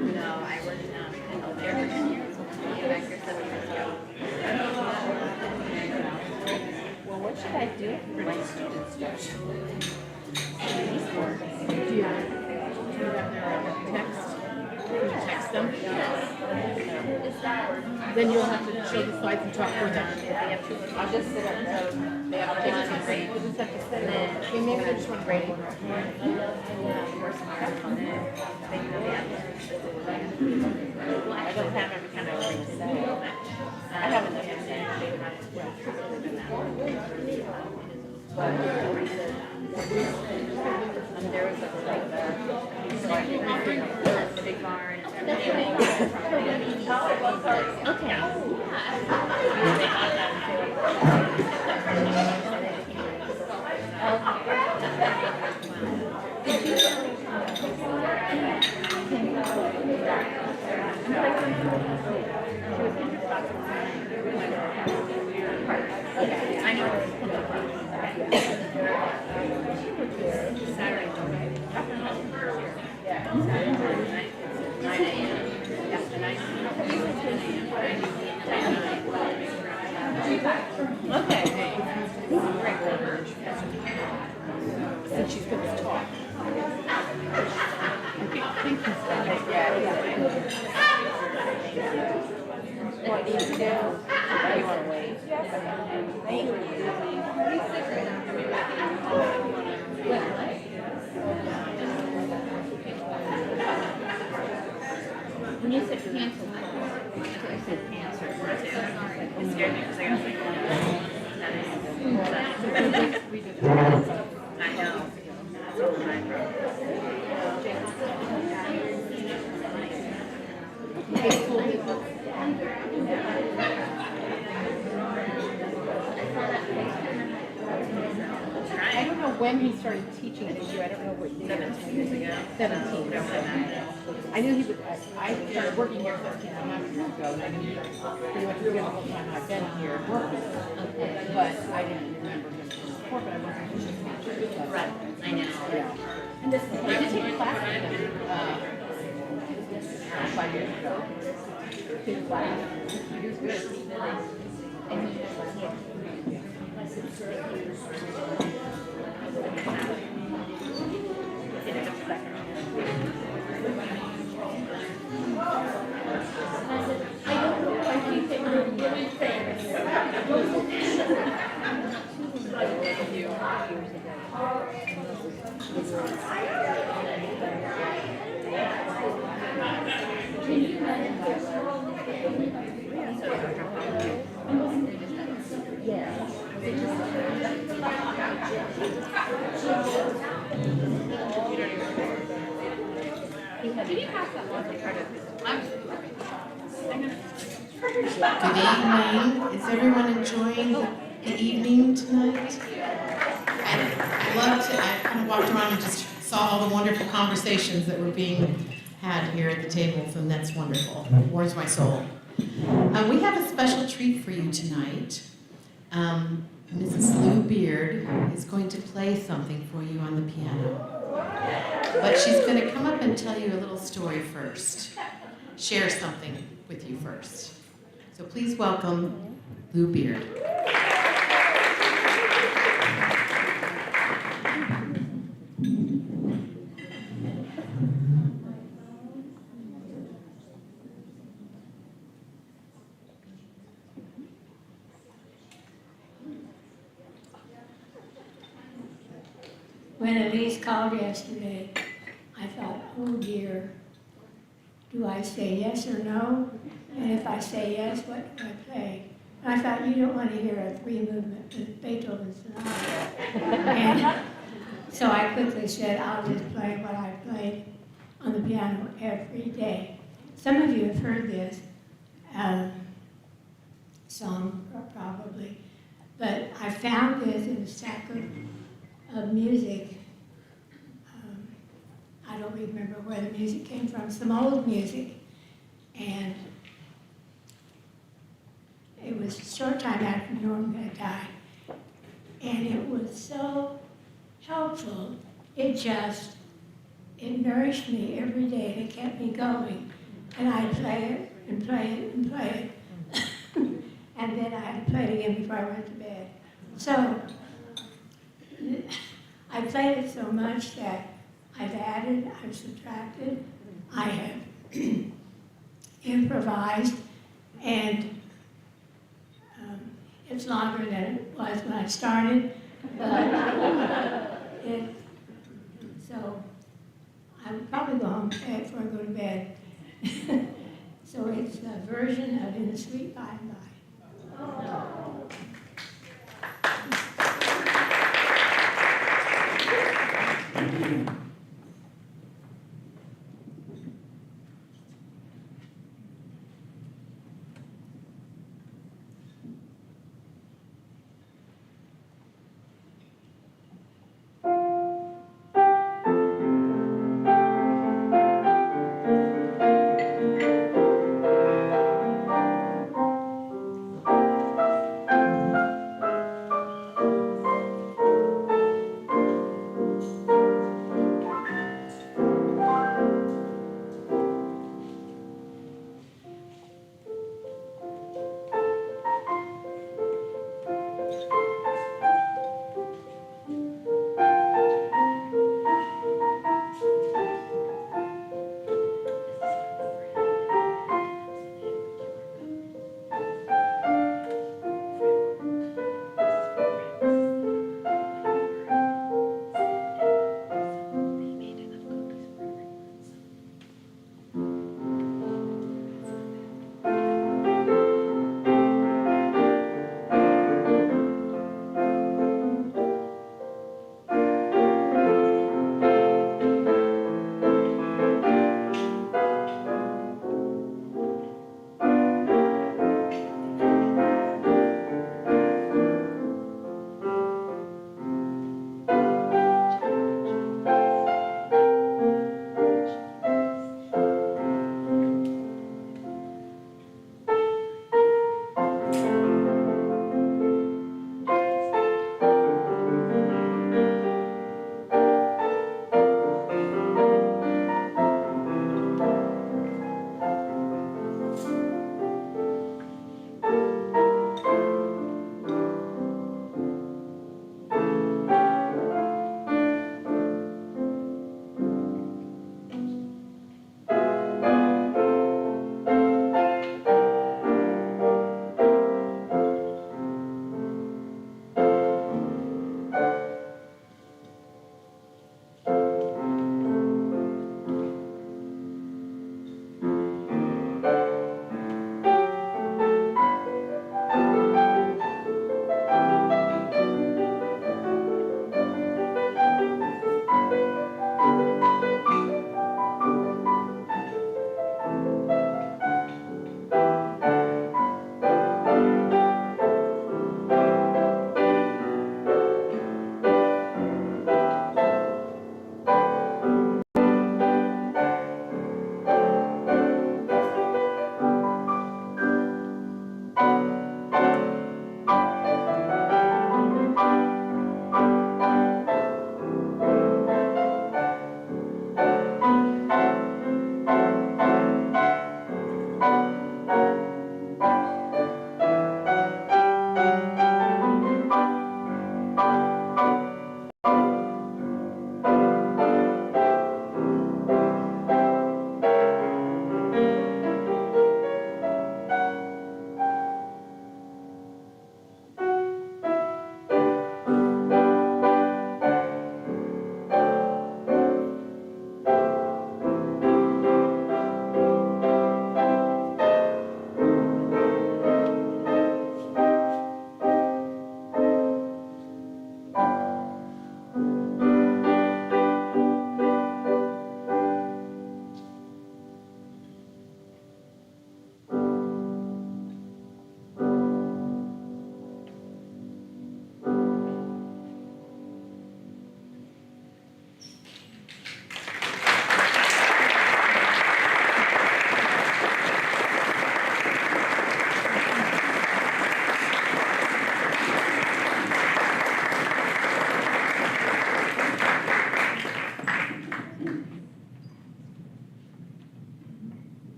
no, I worked in healthcare for 10 years. Back here 7 years ago. Well, what should I do for my students? Do you have their text? Can you text them? Then you'll have to show the slides and talk for them. I'll just sit up there. They have to take some break. We'll just have to sit there. Okay, maybe they just want to write it. I don't have every kind of reason. I have enough to say. There was a big barn. I know. Saturday. Okay. Since she's going to talk. Thank you, Scott. What do you do? You want to wait? Thank you. When you said cancel, I said cancer. It scared me because I was like, I know. That's all my I don't know when he started teaching it to you. I don't know what year. 17 years ago. 17. I knew he was, I started working here 17 and a half years ago. And he pretty much spent the whole time I've been here working. But I didn't remember him from before, but I wasn't his teacher. So. Right. I know. Yeah. And this, I did take a class with him 5 years ago. He was like, he was good. And he was like, Good evening. Is everyone enjoying the evening tonight? I loved it. I kind of walked around and just saw all the wonderful conversations that were being had here at the tables, and that's wonderful. It warms my soul. We have a special treat for you tonight. Mrs. Lou Beard is going to play something for you on the piano. But she's going to come up and tell you a little story first. Share something with you first. So please welcome Lou Beard. When Elise called yesterday, I thought, oh dear, do I say yes or no? And if I say yes, what do I play? And I thought, you don't want to hear a three-movement with Beethoven's sonata. And so I quickly said, I'll just play what I played on the piano every day. Some of you have heard this song, probably, but I found this in a stack of music. I don't remember where the music came from, some old music. And it was a short time after Norm had died. And it was so helpful. It nourished me every day, and it kept me going. And I'd play it and play it and play it. And then I had to play it again before I went to bed. So I played it so much that I've added, I've subtracted, I have improvised, and it's longer than it was when I started, but so I would probably go home and play it before I go to bed. So it's a version of In the Sweet By and By.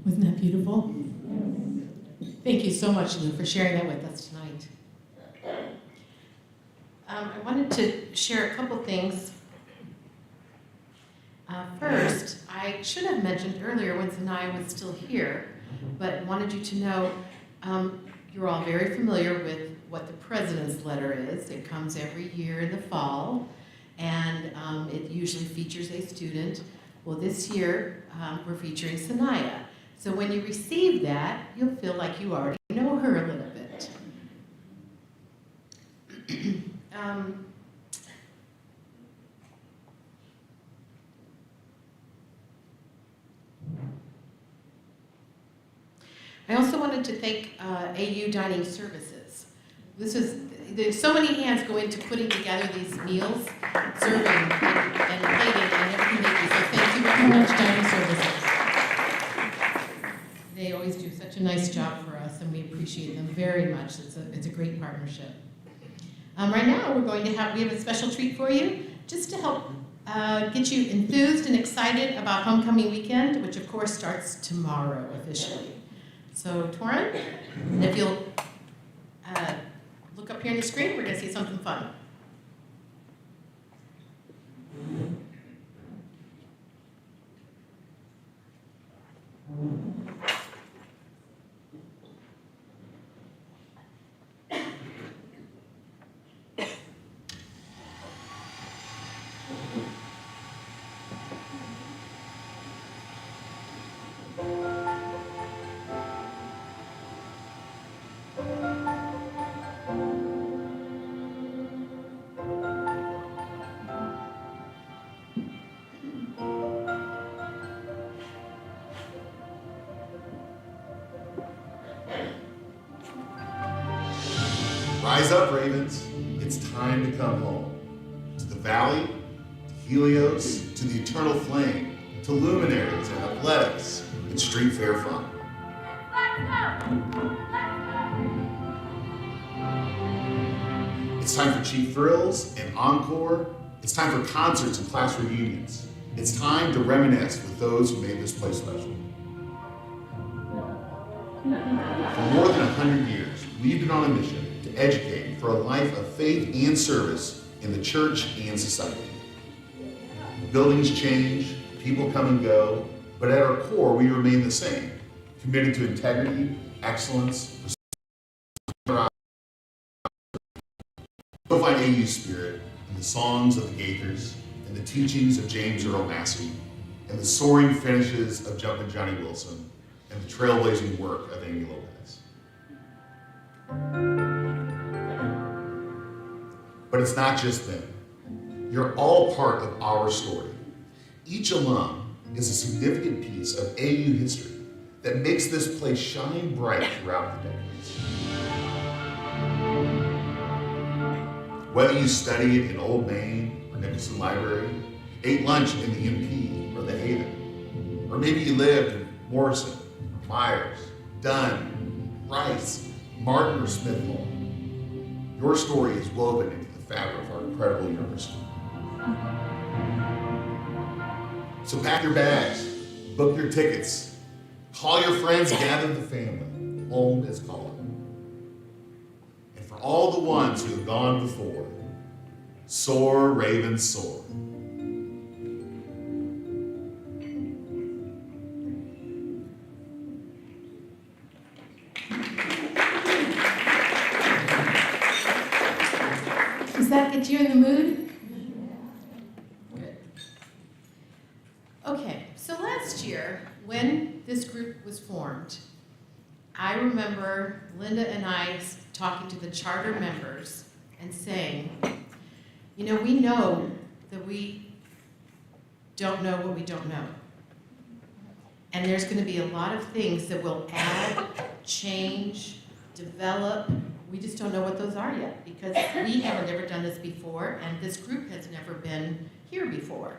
Wasn't that beautiful? Thank you so much, Lou, for sharing that with us tonight. I wanted to share a couple things. First, I should have mentioned earlier when Sanaya was still here, but wanted you to know you're all very familiar with what the President's Letter is. It comes every year in the fall, and it usually features a student. Well, this year, we're featuring Sanaya. So when you receive that, you'll feel like you already know her a little bit. I also wanted to thank AU Dining Services. There's so many hands go into putting together these meals, serving and plating and everything they do. So thank you very much, Dining Services. They always do such a nice job for us, and we appreciate them very much. It's a great partnership. Right now, we have a special treat for you, just to help get you enthused and excited about homecoming weekend, which of course starts tomorrow officially. So, Torin, if you'll look up here on the screen, we're going to see something fun. Rise up, Ravens. It's time to come home. To the valley, to Helios, to the eternal flame, to luminaries and athletics and street fair fun. It's time for chief thrills and encore. It's time for concerts and class reunions. It's time to reminisce with those who made this place special. For more than 100 years, we've been on a mission to educate for a life of faith and service in the church and society. Buildings change, people come and go, but at our core, we remain the same, committed to integrity, excellence, you'll find AU spirit in the songs of the Gaithers, and the teachings of James Earl Massey, and the soaring finishes of Jumpin' Johnny Wilson, and the trailblazing work of Amy Lopez. But it's not just them. You're all part of our story. Each alum is a significant piece of AU history that makes this place shine bright throughout the decades. Whether you studied in Old Main or Nicholson Library, ate lunch in the MP or the Haven, or maybe you lived in Morrison, Myers, Dunn, Rice, Martin, or Smith Hall, your story is woven into the fabric of our incredible university. So pack your bags, book your tickets, call your friends, gather the family. Home is calling. And for all the ones who have gone before, soar, Ravens, soar. Does that get you in the mood? Good. Okay, so last year, when this group was formed, I remember Linda and I talking to the charter members and saying, you know, we know that we don't know what we don't know. And there's going to be a lot of things that will add, change, develop. We just don't know what those are yet because we haven't ever done this before and this group has never been here before.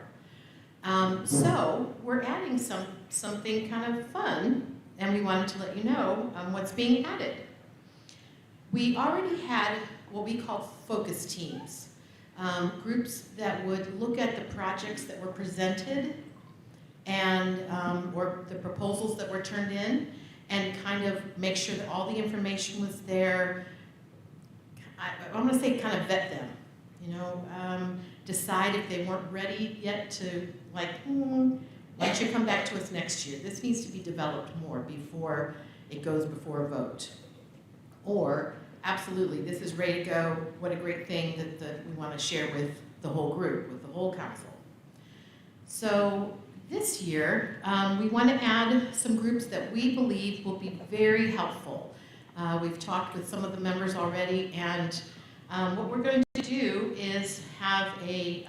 So we're adding something kind of fun, and we wanted to let you know what's being added. We already had what we call focus teams, groups that would look at the projects that were presented and or the proposals that were turned in, and kind of make sure that all the information was there. I want to say kind of vet them, you know, decide if they weren't ready yet to, like, why don't you come back to us next year? This needs to be developed more before it goes before a vote. Or, absolutely, this is ready to go, what a great thing that we want to share with the whole group, with the whole council. So this year, we want to add some groups that we believe will be very helpful. We've talked with some of the members already, and what we're going to do is have a,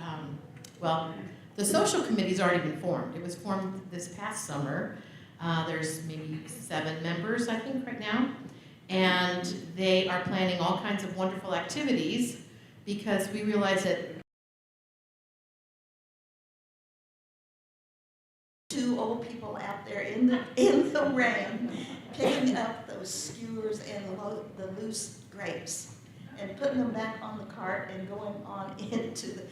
well, the social committee's already been formed. It was formed this past summer. There's maybe 7 members, I think, right now. And they are planning all kinds of wonderful activities because we realize that 2 old people out there in the rain picking up those skewers and the loose grapes and putting them back on the cart and going on into the...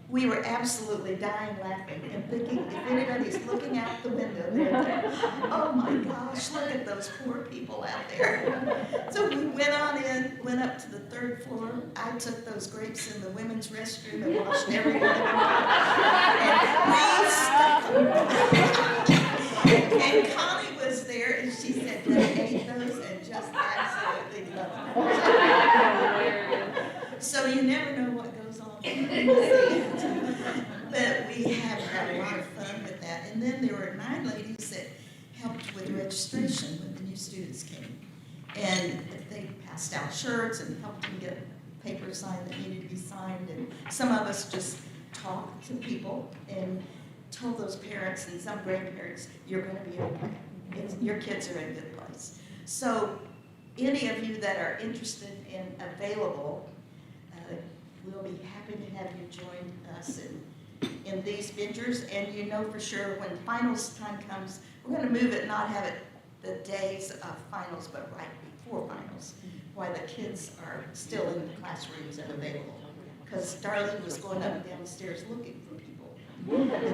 We were absolutely dying laughing and thinking, if anybody's looking out the window, they're there, oh my gosh, look at those poor people out there. So we went on in, went up to the 3rd floor. I took those grapes in the women's restroom and washed everyone. And Connie was there and she said they ate those and just absolutely loved them. So you never know what goes on. But we have had a lot of fun with that. And then there were 9 ladies that helped with registration when the new students came. And they passed out shirts and helped them get papers signed that needed to be signed. And some of us just talked to people and told those parents and some grandparents, you're going to be okay. Your kids are in a good place. So any of you that are interested and available, we'll be happy to have you join us in these ventures. And you know for sure when finals time comes, we're going to move it, not have it the days of finals, but right before finals, while the kids are still in the classrooms and available. Because Darlene was going up and down the stairs looking for people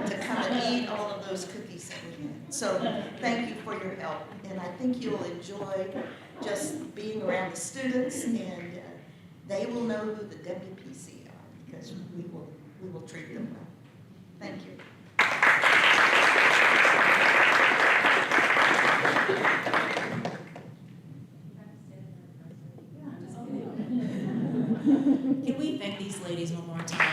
to come and eat all of those cookies that we had. So thank you for your help. And I think you'll enjoy just being around the students, and they will know who the WPC are because we will treat them well. Thank you. Can we thank these ladies one more time?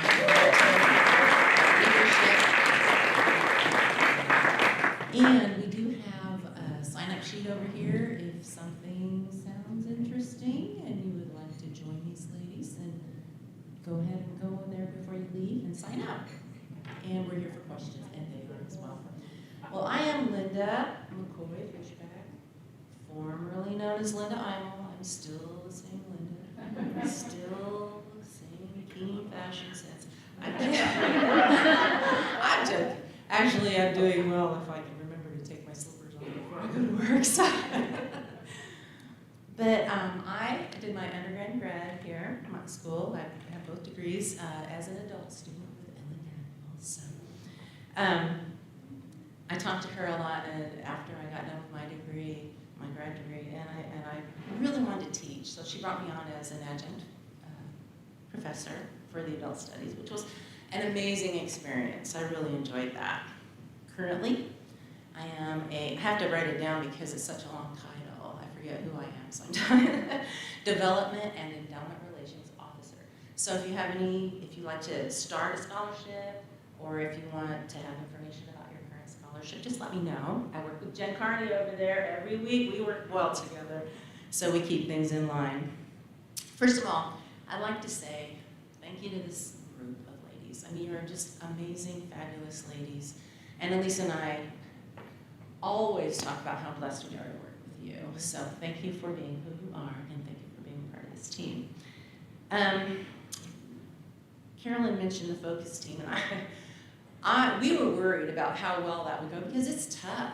And we do have a sign-up sheet over here if something sounds interesting and you would like to join these ladies, then go ahead and go in there before you leave and sign up. And we're here for questions, and they are as well. Well, I am Linda McCoy, Fishback, formerly known as Linda Imel. I'm still the same Linda. Still the same keen fashion sense. I'm joking. Actually, I'm doing well if I can remember to take my slippers on before I go to work. So. But I did my undergrad and grad here at my school. I have both degrees as an adult student with Ellen Daniels. So, I talked to her a lot after I got done with my degree, my grad degree, and I really wanted to teach. So she brought me on as an adjunct professor for the adult studies, which was an amazing experience. I really enjoyed that. Currently, I have to write it down because it's such a long title. I forget who I am sometimes. Development and Endowment Relations Officer. So if you'd like to start a scholarship, or if you want to have information about your current scholarship, just let me know. I work with Jen Carney over there every week. We work well together, so we keep things in line. First of all, I'd like to say thank you to this group of ladies. I mean, you're just amazing, fabulous ladies. And Elise and I always talk about how blessed we are to work with you. So thank you for being who you are, and thank you for being part of this team. Carolyn mentioned the focus team, and we were worried about how well that would go because it's tough,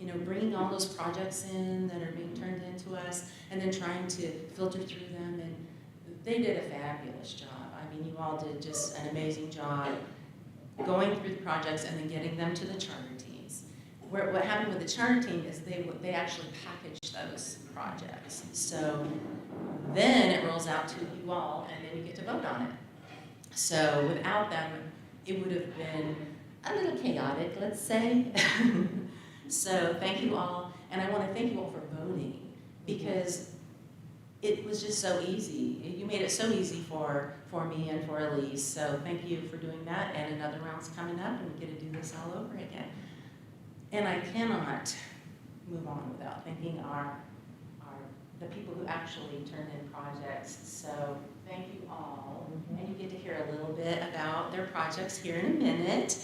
you know, bringing all those projects in that are being turned into us and then trying to filter through them, and they did a fabulous job. I mean, you all did just an amazing job going through the projects and then getting them to the charter teams. what happened with the charter team is they actually package those projects. So then it rolls out to you all, and then you get to vote on it. So without them, it would have been a little chaotic, let's say. So thank you all, and I want to thank you all for voting, because it was just so easy. You made it so easy for me and for Elise, so thank you for doing that, and another round's coming up, and we get to do this all over again. And I cannot move on without thanking the people who actually turned in projects. So thank you all, and you get to hear a little bit about their projects here in a minute.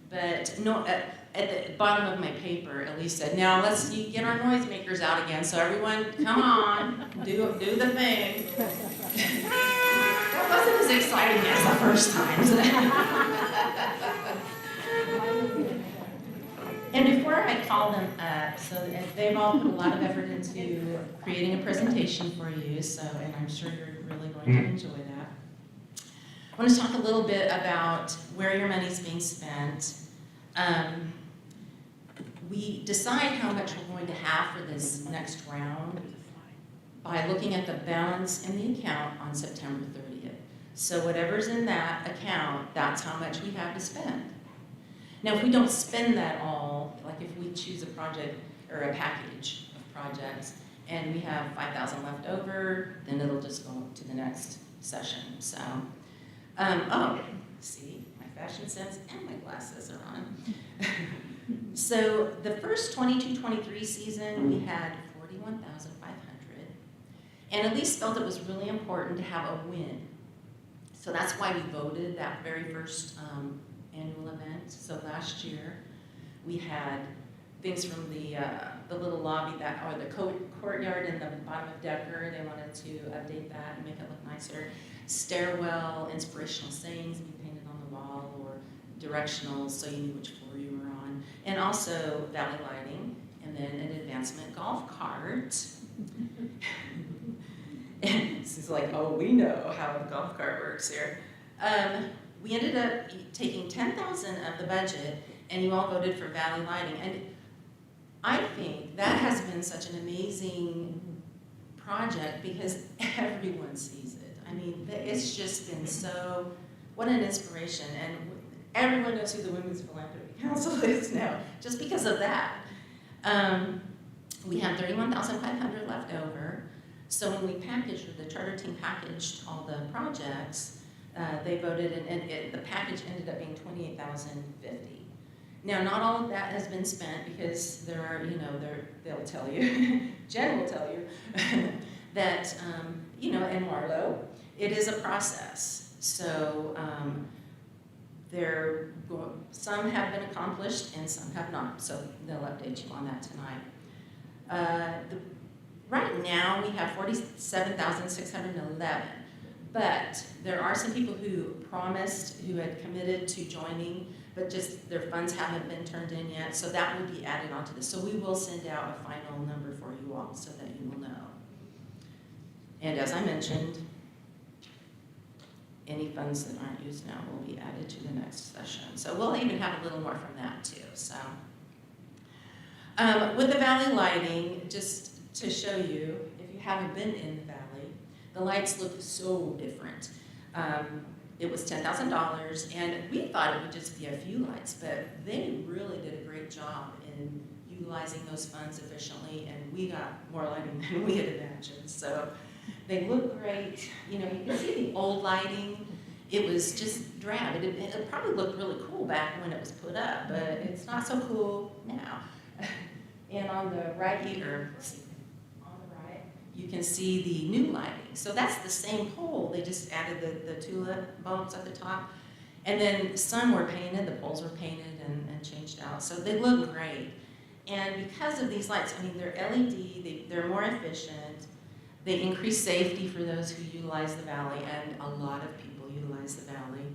But no, at the bottom of my paper, Elise said, "Now let's get our noisemakers out again. So everyone, come on, do the thing." That wasn't as exciting as the first time. And before I call them up, so they've all put a lot of effort into creating a presentation for you, and I'm sure you're really going to enjoy that. I want to talk a little bit about where your money's being spent. We decide how much we're going to have for this next round by looking at the balance in the account on September 30th. So whatever's in that account, that's how much we have to spend. Now, if we don't spend that all, like if we choose a project or a package of projects and we have 5,000 left over, then it'll just go to the next session. So, oh, see, my fashion sense and my glasses are on. So the first 22-23 season, we had 41,500. And Elise felt it was really important to have a win. So that's why we voted that very first annual event. So last year, we had things from the little lobby or the courtyard in the bottom of Decker. They wanted to update that and make it look nicer. Stairwell, inspirational sayings we painted on the wall, or directionals so you knew which floor you were on. And also valley lighting, and then an advancement golf cart. And this is like, oh, we know how the golf cart works here. We ended up taking 10,000 of the budget, and you all voted for valley lighting. And I think that has been such an amazing project because everyone sees it. I mean, it's just been so, what an inspiration. And everyone knows who the Women's Philanthropy Council is now, just because of that. We have 31,500 left over. So when we packaged, or the charter team packaged all the projects, they voted, and the package ended up being 28,050. Now, not all of that has been spent because there are, they'll tell you, Jen will tell you, that, and Marlo, it is a process. So some have been accomplished and some have not. So they'll update you on that tonight. Right now, we have 47,611. But there are some people who promised, who had committed to joining, but just their funds haven't been turned in yet, so that will be added onto this. So we will send out a final number for you all so that you will know. And as I mentioned, any funds that aren't used now will be added to the next session. So we'll even have a little more from that too. So with the valley lighting, just to show you, if you haven't been in the valley, the lights look so different. It was $10,000, and we thought it would just be a few lights, but they really did a great job in utilizing those funds efficiently, and we got more lighting than we had imagined. So they look great. You can see the old lighting. It was just drab. It probably looked really cool back when it was put up, but it's not so cool now. And on the right here, you can see the new lighting. So that's the same pole. They just added the tulip bulbs at the top. And then some were painted, the poles were painted and changed out. So they look great. And because of these lights, I mean, they're LED, they're more efficient. They increase safety for those who utilize the valley, and a lot of people utilize the valley.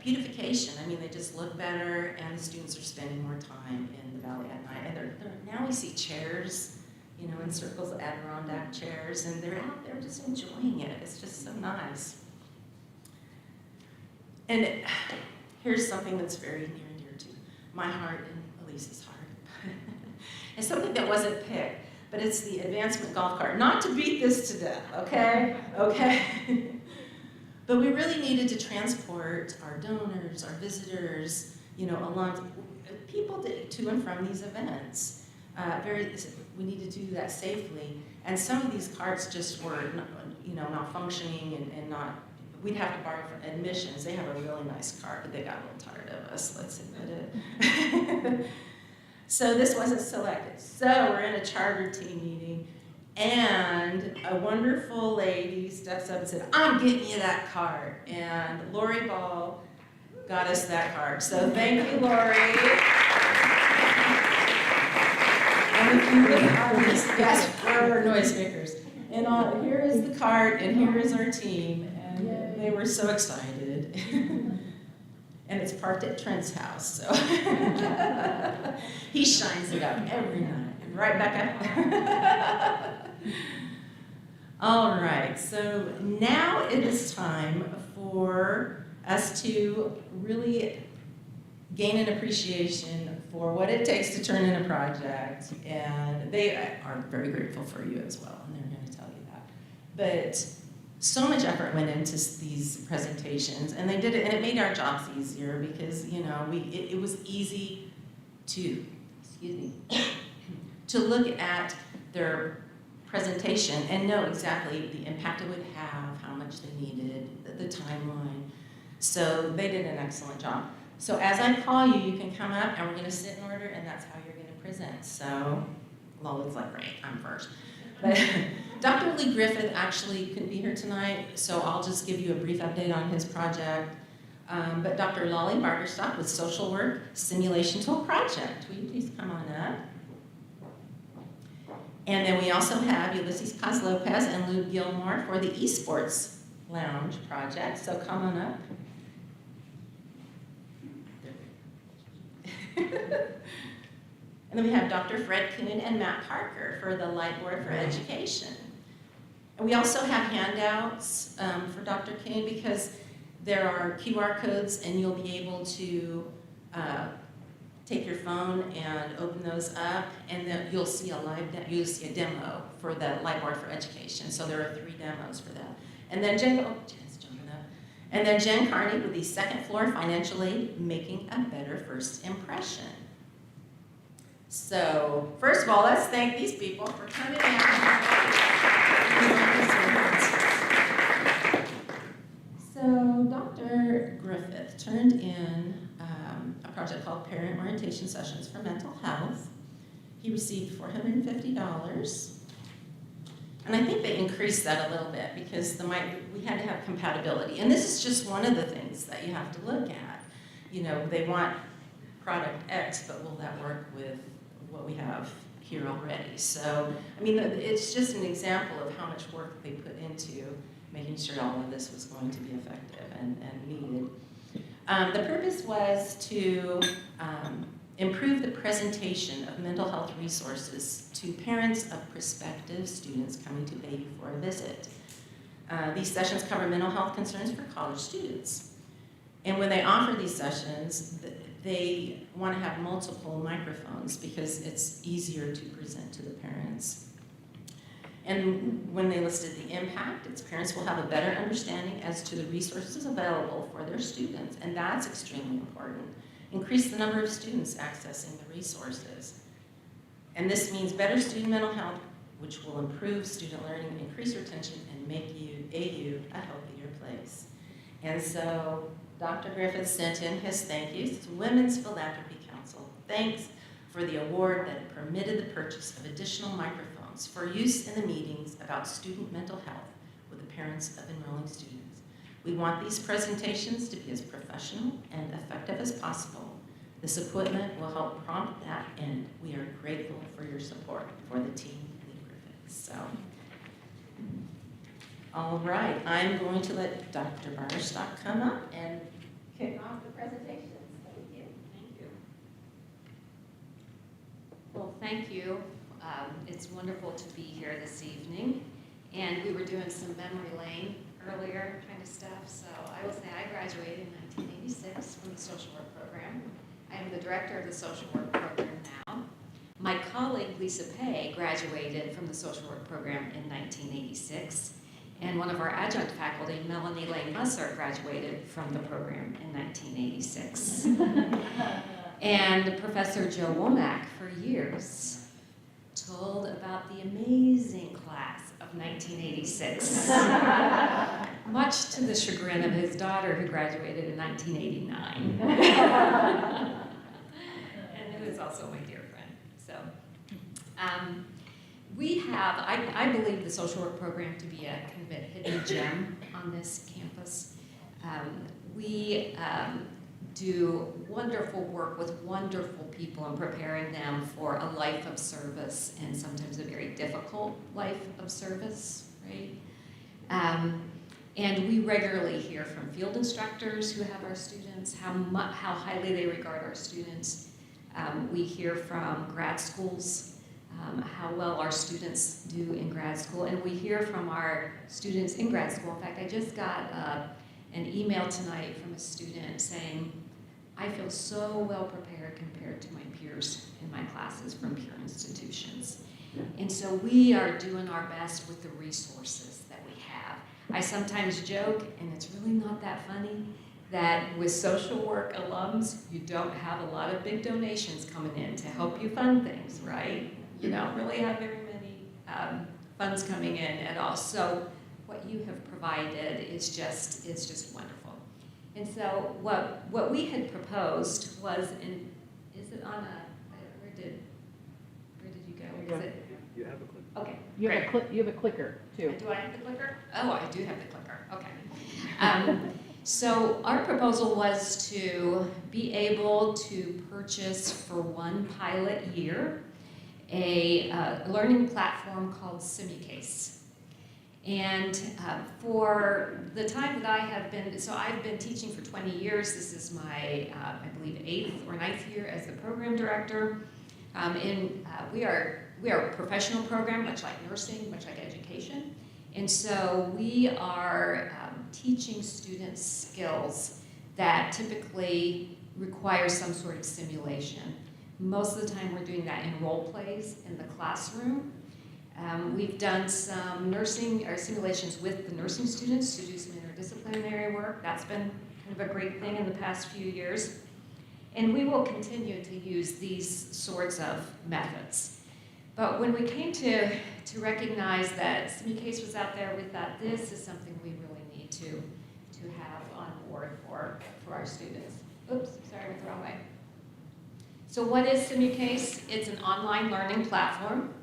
Beautification, I mean, they just look better, and the students are spending more time in the valley at night. And now we see chairs, in circles, Adirondack chairs, and they're out there just enjoying it. It's just so nice. And here's something that's very near and dear to my heart and Elise's heart. something that wasn't picked, but it's the advancement golf cart. Not to beat this to death, okay? Okay? But we really needed to transport our donors, our visitors, along, people to and from these events. We need to do that safely. And some of these carts just were, not functioning and not, we'd have to borrow for admissions. They have a really nice cart, but they got a little tired of us, let's admit it. So this wasn't selected. So we're in a charter team meeting, and a wonderful lady steps up and said, I'm getting you that cart. And Lori Ball got us that cart. So thank you, Lori. And if you look on this, yes, we're noisemakers. And here is the cart, and here is our team, and they were so excited. And it's parked at Trent's house, so he shines it up every night, right, Becca? All right, so now it is time for us to really gain an appreciation for what it takes to turn in a project, and they are very grateful for you as well, and they're going to tell you that. But so much effort went into these presentations, and they did it, and it made our jobs easier because, it was easy to, to look at their presentation and know exactly the impact it would have, how much they needed, the timeline. So they did an excellent job. So as I call you, you can come up, and we're going to sit in order, and that's how you're going to present. So Lola's like, great, I'm first. But Dr. Lee Griffith actually couldn't be here tonight, so I'll just give you a brief update on his project. But Dr. Lolly Bargerstock with Social Work Simulation Tool Project. Will you please come on up? And then we also have Ulysses Paz Lopez and Lou Gilmore for the Esports Lounge project, so come on up. And then we have Dr. Fred Kuhn and Matt Parker for the Light Board for Education. And we also have handouts for Dr. Kuhn because there are QR codes, and you'll be able to take your phone and open those up, and then you'll see a demo for the Light Board for Education. So there are 3 demos for that. And then Jen's jumping up. And then Jen Carney with the second floor financial aid, making a better first impression. So first of all, let's thank these people for coming out. So Dr. Griffith turned in a project called Parent Orientation Sessions for Mental Health. He received $450. And I think they increased that a little bit because we had to have compatibility. And this is just one of the things that you have to look at. They want product X, but will that work with what we have here already? So, it's just an example of how much work they put into making sure all of this was going to be effective and needed. The purpose was to improve the presentation of mental health resources to parents of prospective students coming to AU for a visit. These sessions cover mental health concerns for college students. And when they offer these sessions, they want to have multiple microphones because it's easier to present to the parents. And when they listed the impact, its parents will have a better understanding as to the resources available for their students, and that's extremely important. Increase the number of students accessing the resources. And this means better student mental health, which will improve student learning, increase retention, and make AU a healthier place. And so Dr. Griffith sent in his thank yous to Women's Philanthropy Council. Thanks for the award that permitted the purchase of additional microphones for use in the meetings about student mental health with the parents of enrolling students. We want these presentations to be as professional and effective as possible. This equipment will help prompt that end. We are grateful for your support for the team at Griffith. So, all right, I'm going to let Dr. Bargerstock come up and kick off the presentations. Thank you. Thank you. Well, thank you. It's wonderful to be here this evening. And we were doing some memory lane earlier kind of stuff. So I will say I graduated in 1986 from the social work program. I am the director of the social work program now. My colleague Lisa Pei graduated from the social work program in 1986, and one of our adjunct faculty, Melanie Lane Musser, graduated from the program in 1986. And Professor Joe Womack, for years, told about the amazing class of 1986, much to the chagrin of his daughter who graduated in 1989. And who is also my dear friend. So we have, I believe the social work program to be a kind of a hidden gem on this campus. We do wonderful work with wonderful people and preparing them for a life of service, and sometimes a very difficult life of service, right? And we regularly hear from field instructors who have our students, how highly they regard our students. We hear from grad schools, how well our students do in grad school, and we hear from our students in grad school. In fact, I just got an email tonight from a student saying, I feel so well prepared compared to my peers in my classes from peer institutions. And so we are doing our best with the resources that we have. I sometimes joke, and it's really not that funny, that with social work alums, you don't have a lot of big donations coming in to help you fund things, right? You don't really have very many funds coming in at all. So what you have provided is just wonderful. And so what we had proposed was, is it on a, where did you go? Is it? You have a clip. Okay. You have a clicker too. Do I have the clicker? Oh, I do have the clicker. Okay. So our proposal was to be able to purchase for one pilot year a learning platform called SimiCase. And for the time that I have been, so I've been teaching for 20 years. This is my, I believe, 8th or 9th year as the program director. We are a professional program, much like nursing, much like education. And so we are teaching students skills that typically require some sort of simulation. Most of the time we're doing that in role plays in the classroom. We've done some nursing or simulations with the nursing students to do some interdisciplinary work. That's been kind of a great thing in the past few years. And we will continue to use these sorts of methods. But when we came to recognize that SimiCase was out there, we thought this is something we really need to have on board for our students. Oops, sorry, I went the wrong way. So what is SimiCase? It's an online learning platform.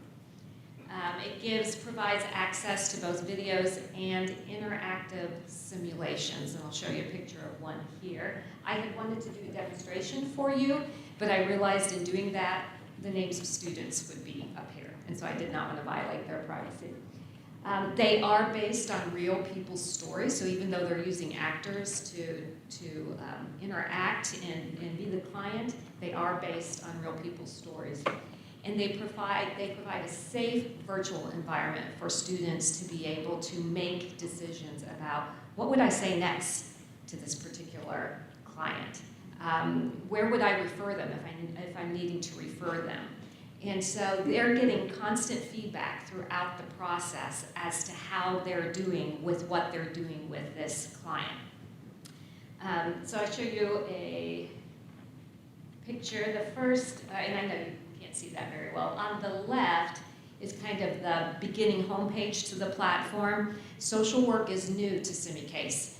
It provides access to both videos and interactive simulations, and I'll show you a picture of one here. I had wanted to do a demonstration for you, but I realized in doing that, the names of students would be up here, and so I did not want to violate their privacy. They are based on real people's stories, so even though they're using actors to interact and be the client, they are based on real people's stories. And they provide a safe virtual environment for students to be able to make decisions about what would I say next to this particular client? Where would I refer them if I'm needing to refer them? And so they're getting constant feedback throughout the process as to how they're doing with what they're doing with this client. So I show you a picture. The first, and I know you can't see that very well. On the left is kind of the beginning homepage to the platform. Social work is new to SimiCase.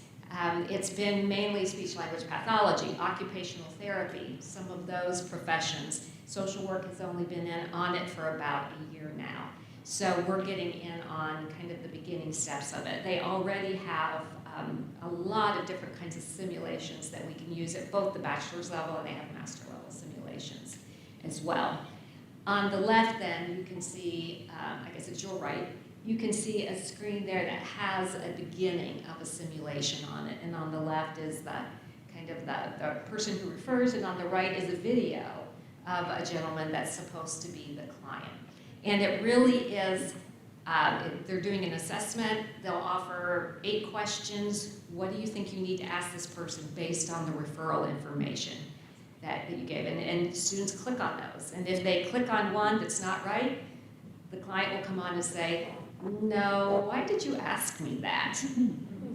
It's been mainly speech-language pathology, occupational therapy, some of those professions. Social work has only been on it for about a year now. So we're getting in on kind of the beginning steps of it. They already have a lot of different kinds of simulations that we can use at both the bachelor's level, and they have master level simulations as well. On the left then, you can see, I guess it's your right, you can see a screen there that has a beginning of a simulation on it, and on the left is the kind of the person who refers, and on the right is a video of a gentleman that's supposed to be the client. And it really is, they're doing an assessment. They'll offer 8 questions. What do you think you need to ask this person based on the referral information that you gave, and students click on those. And if they click on one that's not right, the client will come on and say, no, why did you ask me that?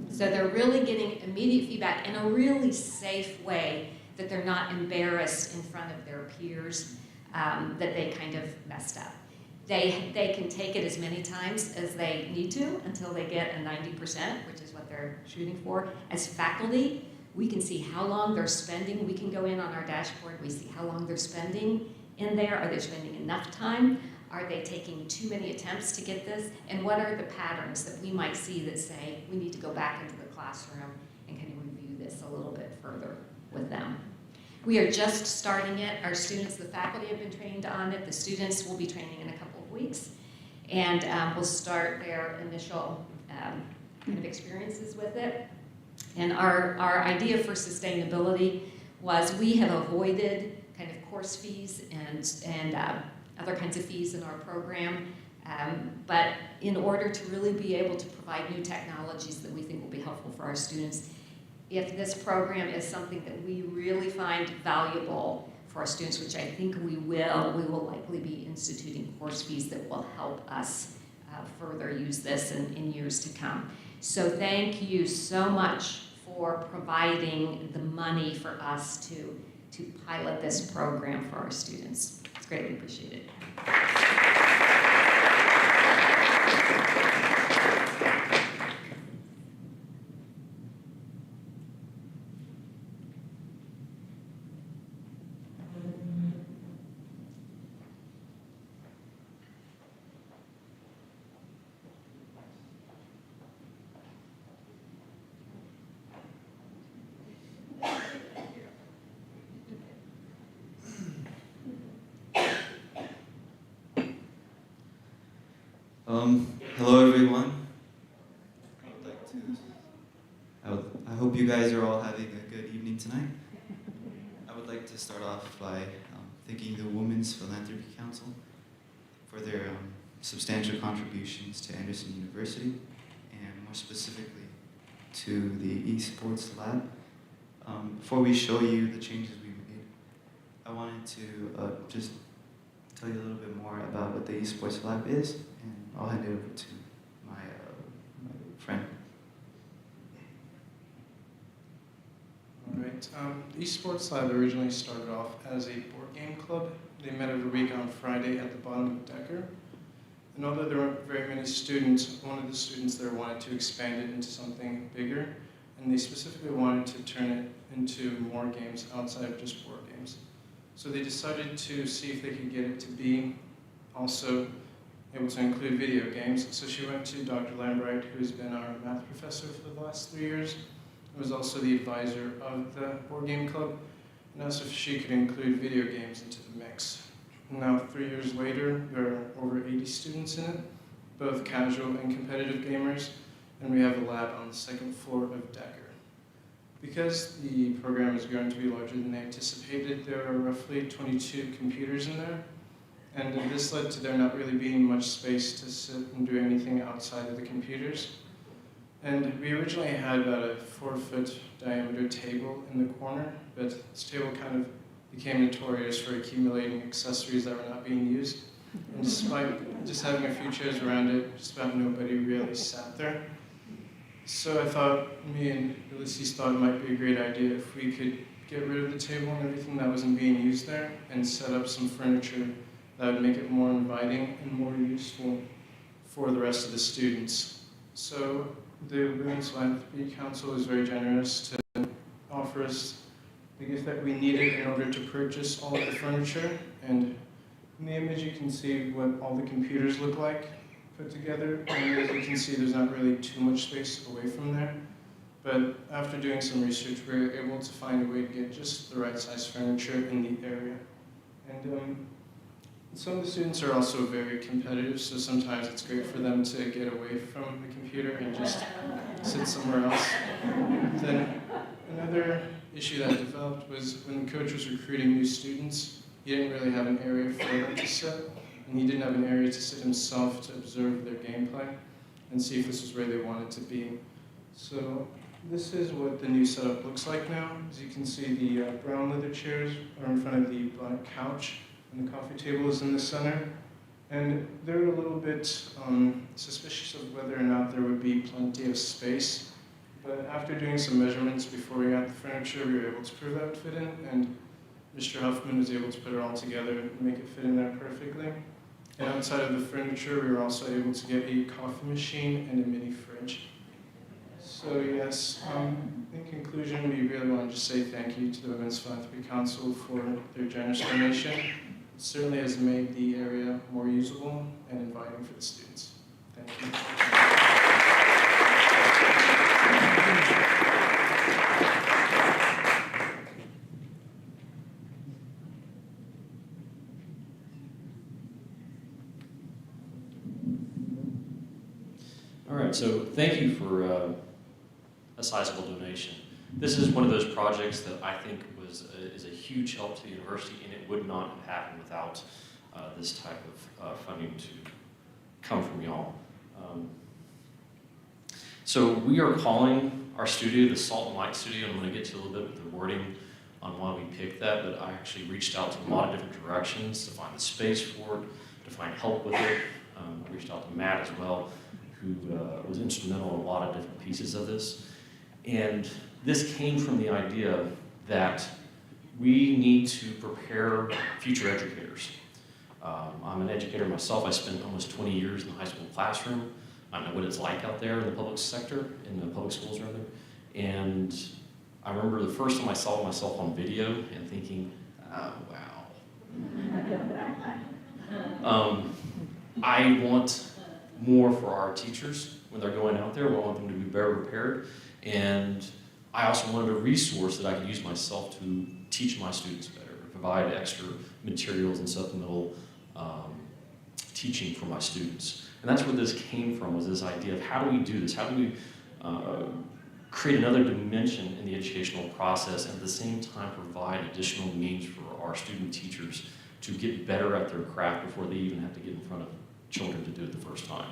So they're really getting immediate feedback in a really safe way, that they're not embarrassed in front of their peers that they kind of messed up. They can take it as many times as they need to until they get a 90%, which is what they're shooting for. As faculty, we can see how long they're spending. We can go in on our dashboard, we see how long they're spending in there. Are they spending enough time? Are they taking too many attempts to get this? And what are the patterns that we might see that say, we need to go back into the classroom and kind of review this a little bit further with them. We are just starting it. Our students, the faculty have been trained on it. The students will be training in a couple of weeks. And we'll start their initial kind of experiences with it. And our idea for sustainability was we have avoided kind of course fees and other kinds of fees in our program. But in order to really be able to provide new technologies that we think will be helpful for our students, if this program is something that we really find valuable for our students, which I think we will likely be instituting course fees that will help us further use this in years to come. So thank you so much for providing the money for us to pilot this program for our students. It's greatly appreciated. Hello everyone. I hope you guys are all having a good evening tonight. I would like to start off by thanking the Women's Philanthropy Council for their substantial contributions to Anderson University, and more specifically to the esports lab. Before we show you the changes we made, I wanted to just tell you a little bit more about what the esports lab is, and I'll hand it over to my friend. All right. The Esports Lab originally started off as a board game club. They met every week on Friday at the bottom of Decker. And although there weren't very many students, one of the students there wanted to expand it into something bigger, and they specifically wanted to turn it into more games outside of just board games. So they decided to see if they could get it to be also able to include video games. So she went to Dr. Lambright, who's been our math professor for the last 3 years, and was also the advisor of the board game club, and asked if she could include video games into the mix. Now, 3 years later, there are over 80 students in it, both casual and competitive gamers, and we have a lab on the second floor of Decker. Because the program is going to be larger than they anticipated, there are roughly 22 computers in there, and this led to there not really being much space to sit and do anything outside of the computers. And we originally had about a 4-foot diameter table in the corner, but this table kind of became notorious for accumulating accessories that were not being used. And despite just having a few chairs around it, just about nobody really sat there. So I thought, me and Ulysses thought it might be a great idea if we could get rid of the table and everything that wasn't being used there and set up some furniture that would make it more inviting and more useful for the rest of the students. So the Women's Philanthropy Council was very generous to offer us the gift that we needed in order to purchase all of the furniture. And in the image you can see what all the computers look like put together. And as you can see, there's not really too much space away from there. But after doing some research, we were able to find a way to get just the right size furniture in the area. And some of the students are also very competitive, so sometimes it's great for them to get away from the computer and just sit somewhere else. Then another issue that developed was when the coach was recruiting new students, he didn't really have an area for them to sit, and he didn't have an area to sit himself to observe their gameplay and see if this was where they wanted to be. So This is what the new setup looks like now. As you can see, the brown leather chairs are in front of the black couch, and the coffee table is in the center. And they're a little bit suspicious of whether or not there would be plenty of space. But after doing some measurements before we got the furniture, we were able to prove that would fit in, and Mr. Huffman was able to put it all together and make it fit in there perfectly. And outside of the furniture, we were also able to get a coffee machine and a mini fridge. So yes, in conclusion, we really want to just say thank you to the Women's Philanthropy Council for their generous donation. It certainly has made the area more usable and inviting for the students. Thank you. All right, so thank you for a sizable donation. This is one of those projects that I think is a huge help to the university, and it would not have happened without this type of funding to come from y'all. So we are calling our studio the Salt and Light Studio. I'm going to get to a little bit with the wording on why we picked that, but I actually reached out to a lot of different directions to find the space for it, to find help with it. I reached out to Matt as well, who was instrumental in a lot of different pieces of this. And this came from the idea that we need to prepare future educators. I'm an educator myself. I spent almost 20 years in the high school classroom. I know what it's like out there in the public sector, in the public schools rather. And I remember the first time I saw myself on video and thinking, oh, wow. I want more for our teachers when they're going out there. I want them to be better prepared. And I also wanted a resource that I could use myself to teach my students better, provide extra materials and supplemental teaching for my students. And that's where this came from, was this idea of how do we do this? How do we create another dimension in the educational process and at the same time provide additional means for our student teachers to get better at their craft before they even have to get in front of children to do it the first time.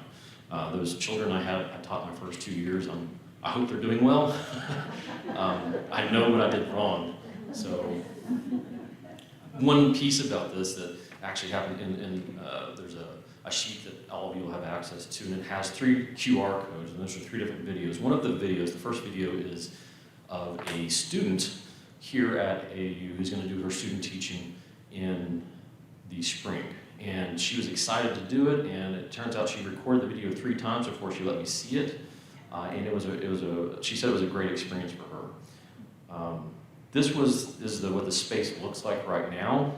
Those children I taught my first 2 years, I hope they're doing well. I know what I did wrong. So one piece about this that actually happened there's a sheet that all of you will have access to, and it has 3 QR codes, and those are 3 different videos. One of the videos, the first video, is of a student here at AU who's going to do her student teaching in the spring. And she was excited to do it, and it turns out she recorded the video 3 times before she let me see it. And she said it was a great experience for her. This is what the space looks like right now.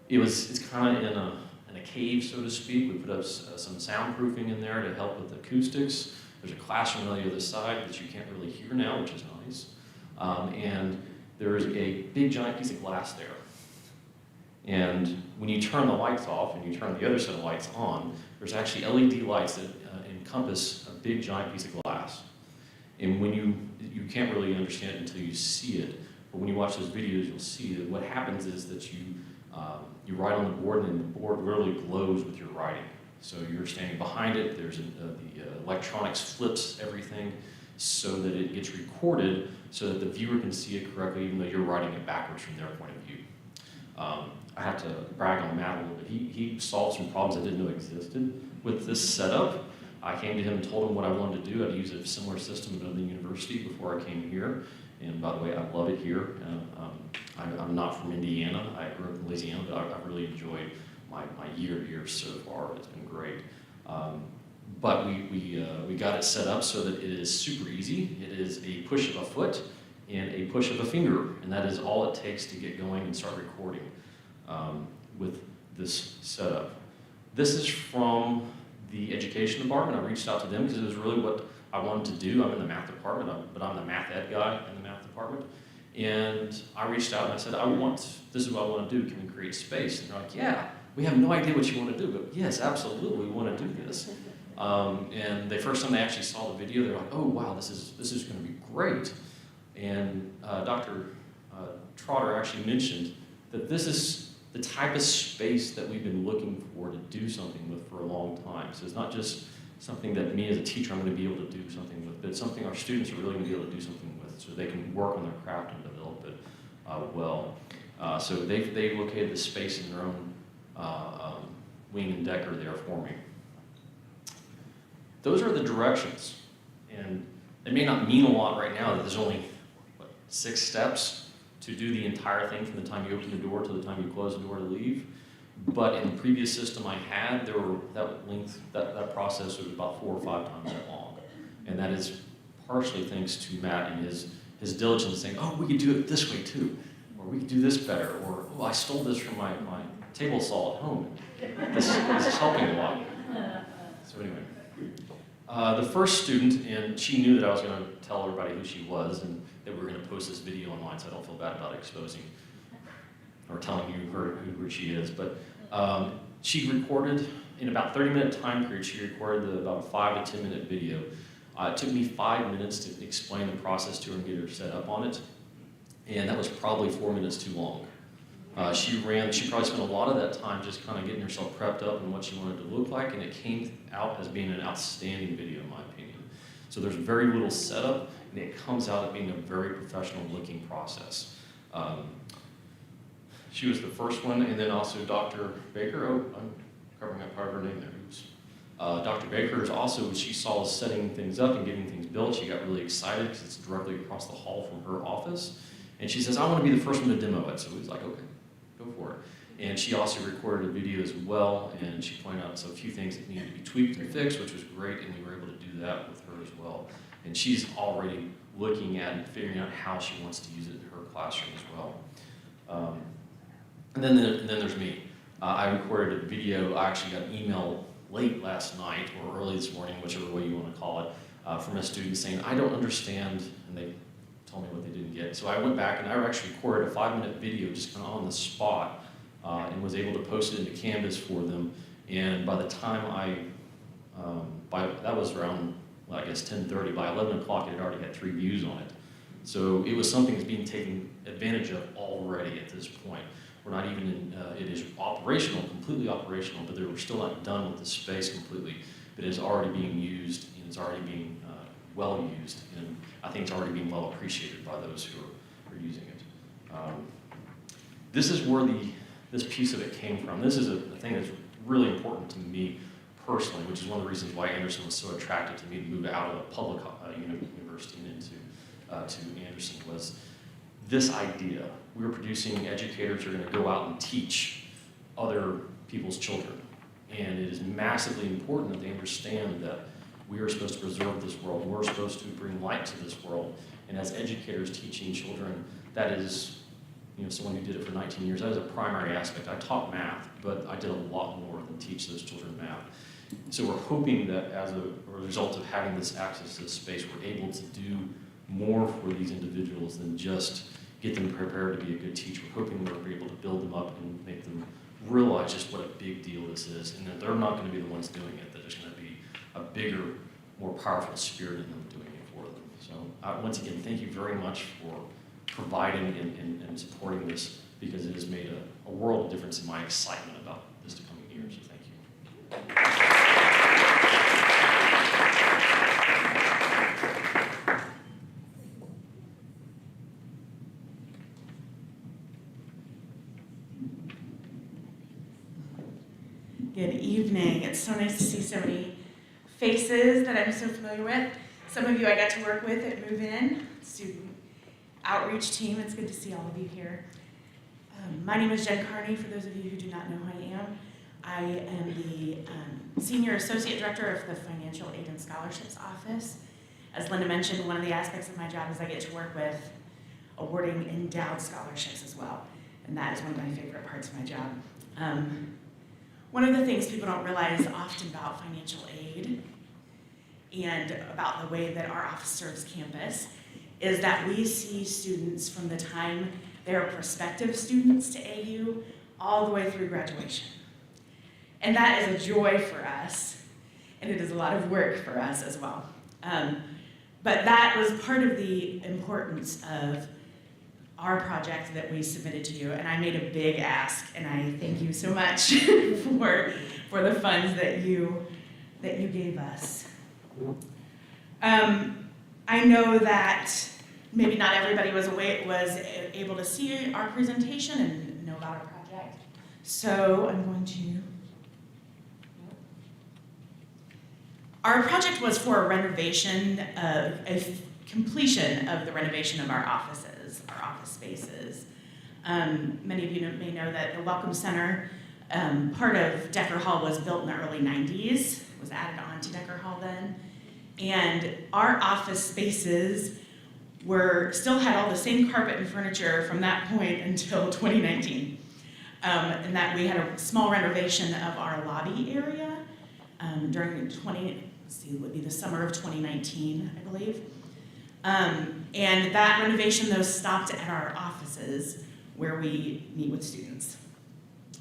It's kind of in a cave, so to speak. We put up some soundproofing in there to help with acoustics. There's a classroom on the other side that you can't really hear now, which is nice. And there's a big giant piece of glass there. And when you turn the lights off and you turn the other set of lights on, there's actually LED lights that encompass a big giant piece of glass. And when you can't really understand it until you see it, but when you watch those videos, you'll see that what happens is that you write on the board, and the board really glows with your writing. So you're standing behind it, there's the electronics flips everything so that it gets recorded so that the viewer can see it correctly, even though you're writing it backwards from their point of view. I have to brag on Matt a little bit. He solved some problems I didn't know existed with this setup. I came to him and told him what I wanted to do. I'd used a similar system at another university before I came here. And by the way, I love it here. I'm not from Indiana. I grew up in Louisiana, but I've really enjoyed my year here so far. It's been great. But we got it set up so that it is super easy. It is a push of a foot and a push of a finger, and that is all it takes to get going and start recording with this setup. This is from the education department. I reached out to them because it was really what I wanted to do. I'm in the math department, but I'm the math ed guy in the math department. And I reached out and I said, this is what I want to do. Can we create space? And they're like, yeah, we have no idea what you want to do, but yes, absolutely, we want to do this. And the first time they actually saw the video, they're like, oh wow, this is going to be great. And Dr. Trotter actually mentioned that this is the type of space that we've been looking for to do something with for a long time. So it's not just something that me as a teacher I'm going to be able to do something with, but it's something our students are really going to be able to do something with, so they can work on their craft and develop it well. So they've located the space in their own wing and decker there for me. Those are the directions, and it may not mean a lot right now that there's only, 6 steps to do the entire thing from the time you open the door to the time you close the door to leave. But in the previous system I had, that process was about 4 or 5 times that long. And that is partially thanks to Matt and his diligence saying, oh, we could do it this way too, or we could do this better, or oh, I stole this from my table saw at home. This is helping a lot. So anyway. The first student, and she knew that I was going to tell everybody who she was and that we were going to post this video online, so I don't feel bad about exposing or telling you who she is. But she recorded, in about 30-minute time period, she recorded about a 5 to 10-minute video. It took me 5 minutes to explain the process to her and get her set up on it, and that was probably 4 minutes too long. She probably spent a lot of that time just kind of getting herself prepped up and what she wanted to look like, and it came out as being an outstanding video in my opinion. So there's very little setup, and it comes out as being a very professional looking process. She was the first one, and then also Dr. Baker, oh, I'm covering up part of her name there, oops. Dr. Baker is also, she saw us setting things up and getting things built, she got really excited because it's directly across the hall from her office. And she says, I want to be the first one to demo it. So we was like, okay, go for it. And she also recorded a video as well, and she pointed out a few things that needed to be tweaked and fixed, which was great, and we were able to do that with her as well. And she's already looking at and figuring out how she wants to use it in her classroom as well. And then there's me. I recorded a video. I actually got an email late last night or early this morning, whichever way you want to call it, from a student saying, I don't understand, and they told me what they didn't get. So I went back and I actually recorded a 5-minute video just kind of on the spot and was able to post it into Canvas for them. And by the time that was around, well, I guess 10:30, by 11 o'clock it had already had 3 views on it. So it was something that's being taken advantage of already at this point. We're not even in, it is operational, completely operational, but we're still not done with the space completely. But it is already being used, and it's already being well used, and I think it's already being well appreciated by those who are using it. This is where this piece of it came from. This is a thing that's really important to me personally, which is one of the reasons why Anderson was so attracted to me to move out of a public university and into to Anderson, was this idea. We were producing educators who are going to go out and teach other people's children. And it is massively important that they understand that we are supposed to preserve this world. We're supposed to bring light to this world. And as educators teaching children, that is, someone who did it for 19 years, that is a primary aspect. I taught math, but I did a lot more than teach those children math. So we're hoping that as a result of having this access to this space, we're able to do more for these individuals than just get them prepared to be a good teacher. We're hoping we're able to build them up and make them realize just what a big deal this is, and that they're not going to be the ones doing it, that there's going to be a bigger, more powerful spirit in them doing it for them. So once again, thank you very much for providing and supporting this, because it has made a world of difference in my excitement about this coming year, so thank you. Good evening. It's so nice to see so many faces that I'm so familiar with. Some of you I got to work with at Move In, student outreach team. It's good to see all of you here. My name is Jen Carney, for those of you who do not know who I am. I am the Senior Associate Director of the Financial Aid and Scholarships Office. As Linda mentioned, one of the aspects of my job is I get to work with awarding endowed scholarships as well. And that is one of my favorite parts of my job. One of the things people don't realize often about financial aid and about the way that our office serves campus is that we see students from the time they're prospective students to AU all the way through graduation. And that is a joy for us, and it is a lot of work for us as well. But that was part of the importance of our project that we submitted to you, and I made a big ask, and I thank you so much for the funds that you that you gave us. I know that maybe not everybody was able to see our presentation and know about our project. So I'm going to. Our project was for a renovation, completion of the renovation of our offices, our office spaces. Many of you may know that the Welcome Center, part of Decker Hall, was built in the early 90s, was added on to Decker Hall then. And our office spaces still had all the same carpet and furniture from that point until 2019. And that we had a small renovation of our lobby area during it would be the summer of 2019, I believe. And that renovation, though, stopped at our offices where we meet with students.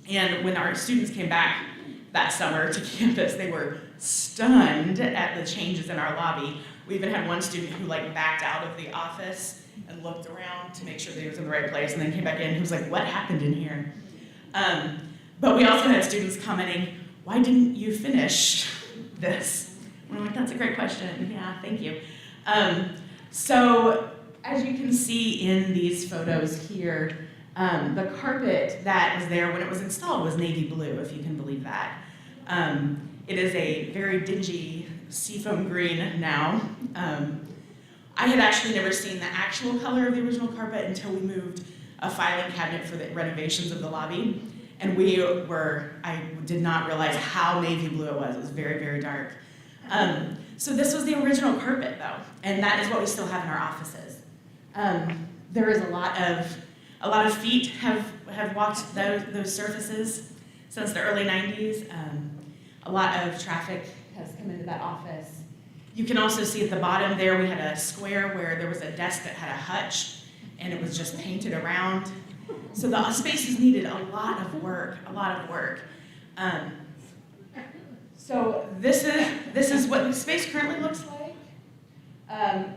And when our students came back that summer to campus, they were stunned at the changes in our lobby. We even had one student who backed out of the office and looked around to make sure that he was in the right place, and then came back in. He was like, "What happened in here?" But we also had students commenting, "Why didn't you finish this?" And we're like, "That's a great question. Yeah, thank you." So as you can see in these photos here, the carpet that was there when it was installed was navy blue, if you can believe that. It is a very dingy seafoam green now. I had actually never seen the actual color of the original carpet until we moved a filing cabinet for the renovations of the lobby. And I did not realize how navy blue it was. It was very, very dark. So this was the original carpet, though, and that is what we still have in our offices. There is a lot of feet have walked those surfaces since the early 90s. A lot of traffic has come into that office. You can also see at the bottom there we had a square where there was a desk that had a hutch, and it was just painted around. So the spaces needed a lot of work. So this is what the space currently looks like.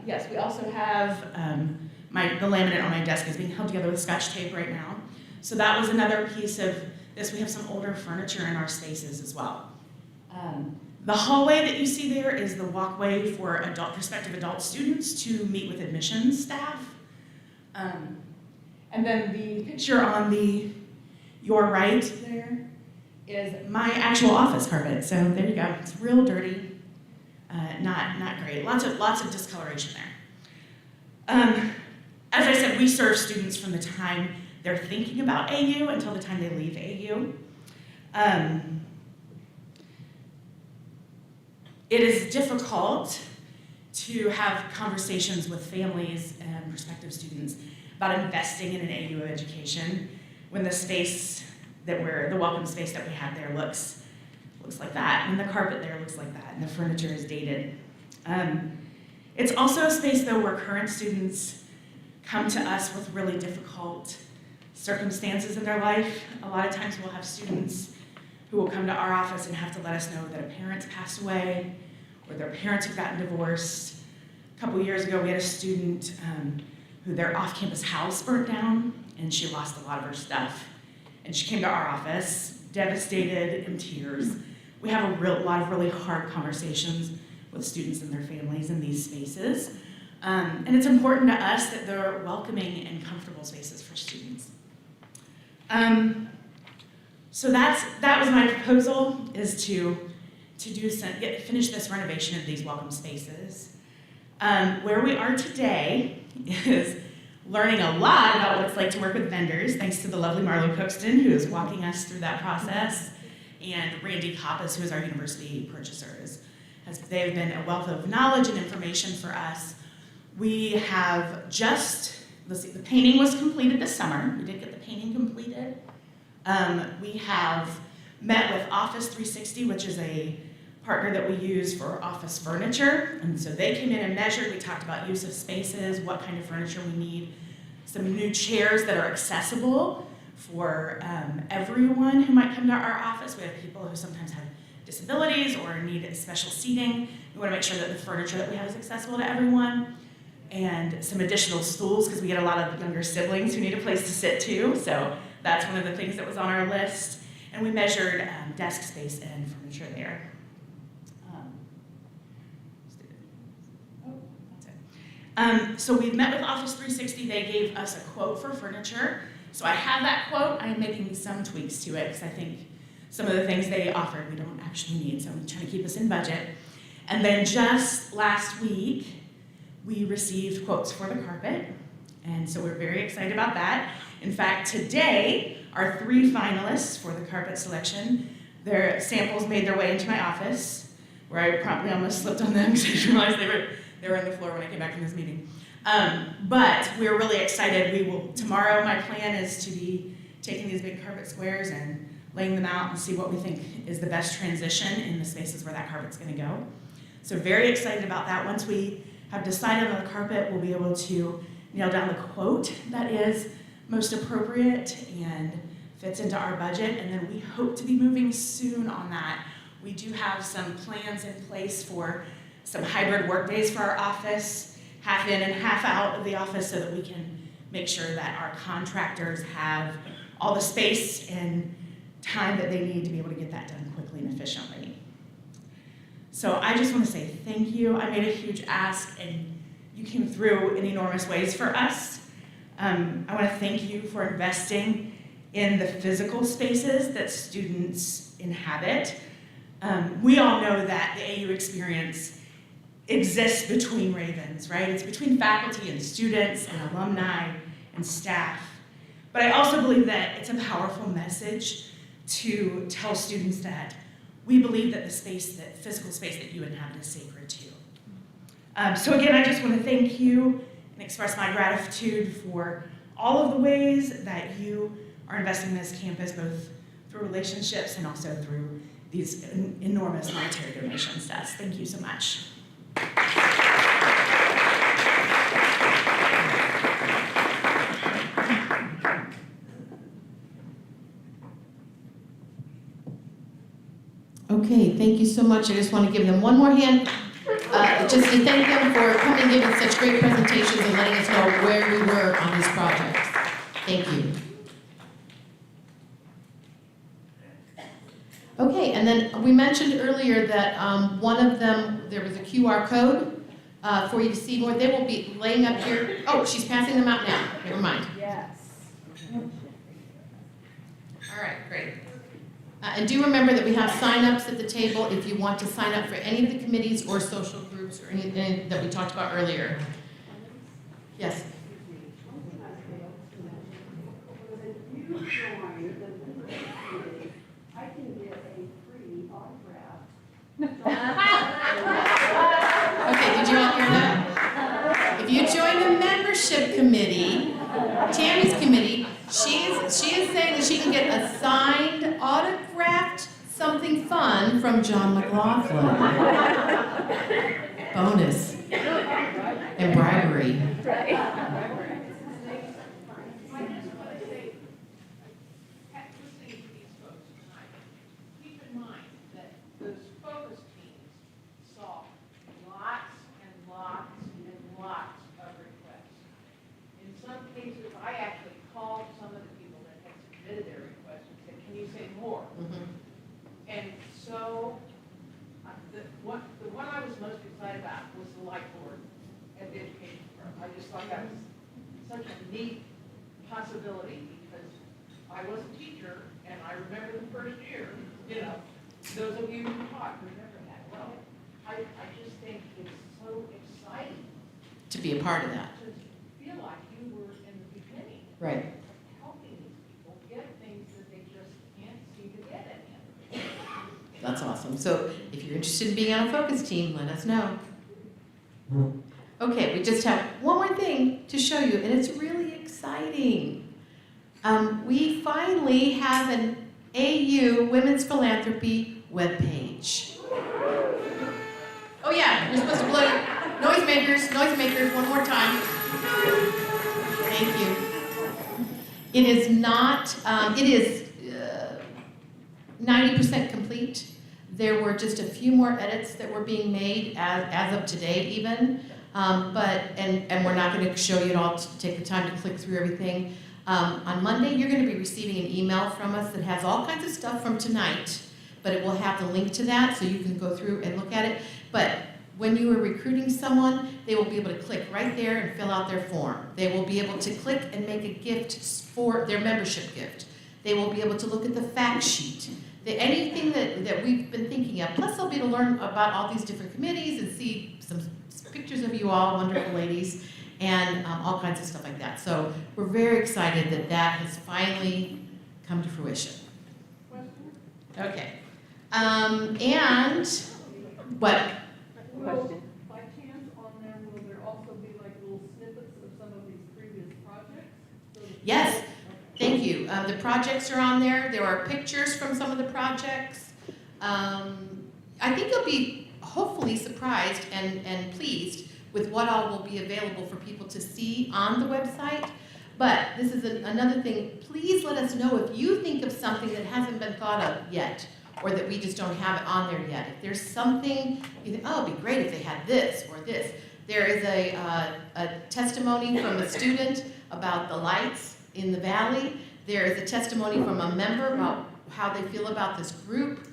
Yes, we also have the laminate on my desk is being held together with Scotch tape right now. So that was another piece of this. We have some older furniture in our spaces as well. The hallway that you see there is the walkway for prospective adult students to meet with admissions staff. And then the picture on your right there is my actual office carpet. So there you go. It's real dirty, not great. Lots of discoloration there. As I said, we serve students from the time they're thinking about AU until the time they leave AU. It is difficult to have conversations with families and prospective students about investing in an AU education when the welcome space that we have there looks like that, and the carpet there looks like that, and the furniture is dated. It's also a space, though, where current students come to us with really difficult circumstances in their life. A lot of times we'll have students who will come to our office and have to let us know that a parent's passed away or their parents have gotten divorced. A couple years ago, we had a student who their off-campus house burnt down, and she lost a lot of her stuff. And she came to our office, devastated, in tears. We have a lot of really hard conversations with students and their families in these spaces. And it's important to us that they're welcoming and comfortable spaces for students. So that was my proposal, is to finish this renovation of these welcome spaces. Where we are today is learning a lot about what it's like to work with vendors, thanks to the lovely Marlo Cookston, who is walking us through that process, and Randy Koppas, who is our university purchasers. They have been a wealth of knowledge and information for us. We have the painting was completed this summer. We did get the painting completed. We have met with Office 360, which is a partner that we use for office furniture. And so they came in and measured. We talked about use of spaces, what kind of furniture we need, some new chairs that are accessible for everyone who might come to our office. We have people who sometimes have disabilities or need special seating. We want to make sure that the furniture that we have is accessible to everyone. And some additional stools, because we get a lot of younger siblings who need a place to sit too. So that's one of the things that was on our list. And we measured desk space and furniture there. So we met with Office 360. They gave us a quote for furniture. So I have that quote. I'm making some tweaks to it because I think some of the things they offered we don't actually need. So I'm trying to keep us in budget. And then just last week, we received quotes for the carpet. And so we're very excited about that. In fact, today, our 3 finalists for the carpet selection, their samples made their way into my office, where I promptly almost slipped on them because I realized they were on the floor when I came back from this meeting. But we're really excited. Tomorrow my plan is to be taking these big carpet squares and laying them out and see what we think is the best transition in the spaces where that carpet's gonna go. So very excited about that. Once we have decided on the carpet, we'll be able to nail down the quote that is most appropriate and fits into our budget, and then we hope to be moving soon on that. We do have some plans in place for some hybrid work days for our office, half in and half out of the office, so that we can make sure that our contractors have all the space and time that they need to be able to get that done quickly and efficiently. So I just want to say thank you. I made a huge ask, and you came through in enormous ways for us. I want to thank you for investing in the physical spaces that students inhabit. We all know that the AU experience exists between Ravens, right? It's between faculty and students and alumni and staff. But I also believe that it's a powerful message to tell students that we believe that the physical space that you inhabit is sacred too. So again, I just want to thank you and express my gratitude for all of the ways that you are investing in this campus, both through relationships and also through these enormous monetary donations to us. Thank you so much. Okay, thank you so much. I just want to give them one more hand, just to thank them for coming and giving such great presentations and letting us know where we were on these projects. Thank you. Okay, and then we mentioned earlier that one of them, there was a QR code for you to see more. They will be laying up here. Oh, she's passing them out now. Never mind. Yes. All right, great. And do remember that we have sign-ups at the table if you want to sign up for any of the committees or social groups or anything that we talked about earlier. Yes? I can get a free autograph. Okay, did you all hear that? If you join the membership committee, Tammy's committee, she is saying that she can get a signed, autographed something fun from John McLaughlin. Bonus. And bribery. Keep in mind that those focus teams saw lots and lots and lots of requests. In some cases, I actually called some of the people that had submitted their requests and said, can you say more? And so, the one I was most excited about was the light board at the education firm. I just thought that was such a neat possibility because I was a teacher and I remember the first year, you know, those of you who taught remember that. Well, I just think it's so exciting To be a part of that. to feel like you were in the beginning. Right. Helping these people get things that they just can't seem to get any other. That's awesome. So if you're interested in being on a focus team, let us know. Okay, we just have one more thing to show you, and it's really exciting. We finally have an AU Women's Philanthropy webpage. Oh yeah, you're supposed to blow noisemakers, one more time. Thank you. It is not, it is 90% complete. There were just a few more edits that were being made as of today even, and we're not going to show you it all to take the time to click through everything. On Monday, you're going to be receiving an email from us that has all kinds of stuff from tonight, but it will have the link to that so you can go through and look at it. But when you are recruiting someone, they will be able to click right there and fill out their form. They will be able to click and make a gift for their membership gift. They will be able to look at the fact sheet. Anything that we've been thinking of. Plus they'll be able to learn about all these different committees and see some pictures of you all, wonderful ladies, and all kinds of stuff like that. So we're very excited that that has finally come to fruition. Okay. And what? Question. By chance on there, will there also be like little snippets of some of these previous projects? Yes, thank you. The projects are on there. There are pictures from some of the projects. I think you'll be hopefully surprised and pleased with what all will be available for people to see on the website. But this is another thing. Please let us know if you think of something that hasn't been thought of yet, or that we just don't have it on there yet. If there's something you think, oh, it'd be great if they had this or this. There is a testimony from a student about the lights in the valley. There is a testimony from a member about how they feel about this group.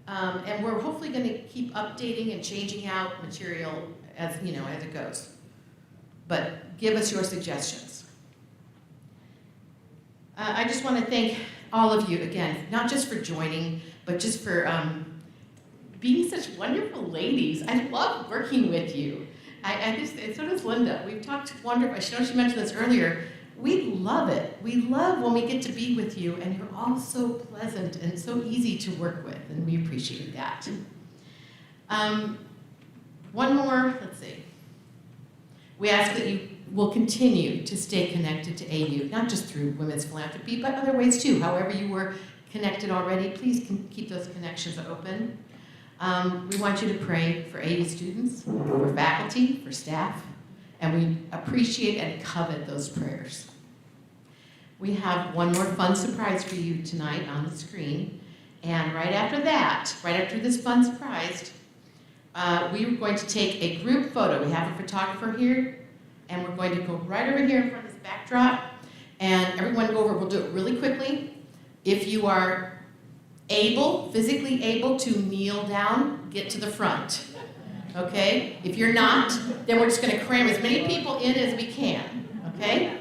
And we're hopefully going to keep updating and changing out material as it goes. But give us your suggestions. I just want to thank all of you again, not just for joining, but just for being such wonderful ladies. I love working with you. So does Linda. We've talked wonderful. I know she mentioned this earlier. We love it. We love when we get to be with you, and you're all so pleasant and so easy to work with, and we appreciate that. One more, let's see. We ask that you will continue to stay connected to AU, not just through Women's Philanthropy, but other ways too. However you were connected already, please keep those connections open. We want you to pray for AU students, for faculty, for staff, and we appreciate and covet those prayers. We have one more fun surprise for you tonight on the screen. And right after that, right after this fun surprise, we are going to take a group photo. We have a photographer here, and we're going to go right over here in front of this backdrop, and everyone go over. We'll do it really quickly. If you are physically able to kneel down, get to the front. Okay? If you're not, then we're just going to cram as many people in as we can. Okay?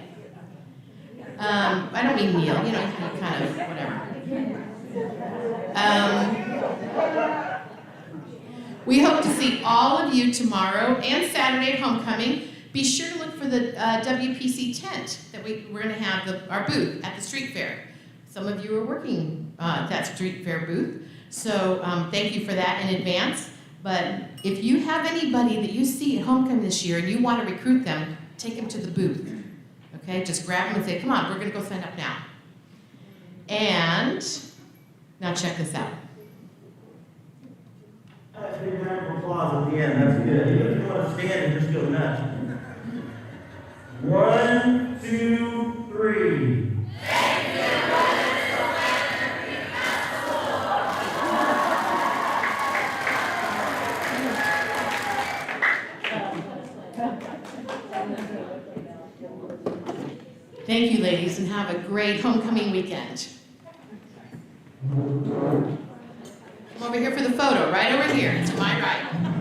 I don't mean kneel, kind of whatever. We hope to see all of you tomorrow and Saturday at homecoming. Be sure to look for the WPC tent that we're going to have our booth at the street fair. Some of you are working at that street fair booth, so thank you for that in advance. But if you have anybody that you see at homecoming this year and you want to recruit them, take them to the booth. Okay, just grab them and say, come on, we're going to go sign up now. And now check this out. That's a big round of applause at the end. That's good. Even if you want to stand and just go nuts. 1, 2, 3. Thank you, ladies, and have a great homecoming weekend. Come over here for the photo, right over here, to my right.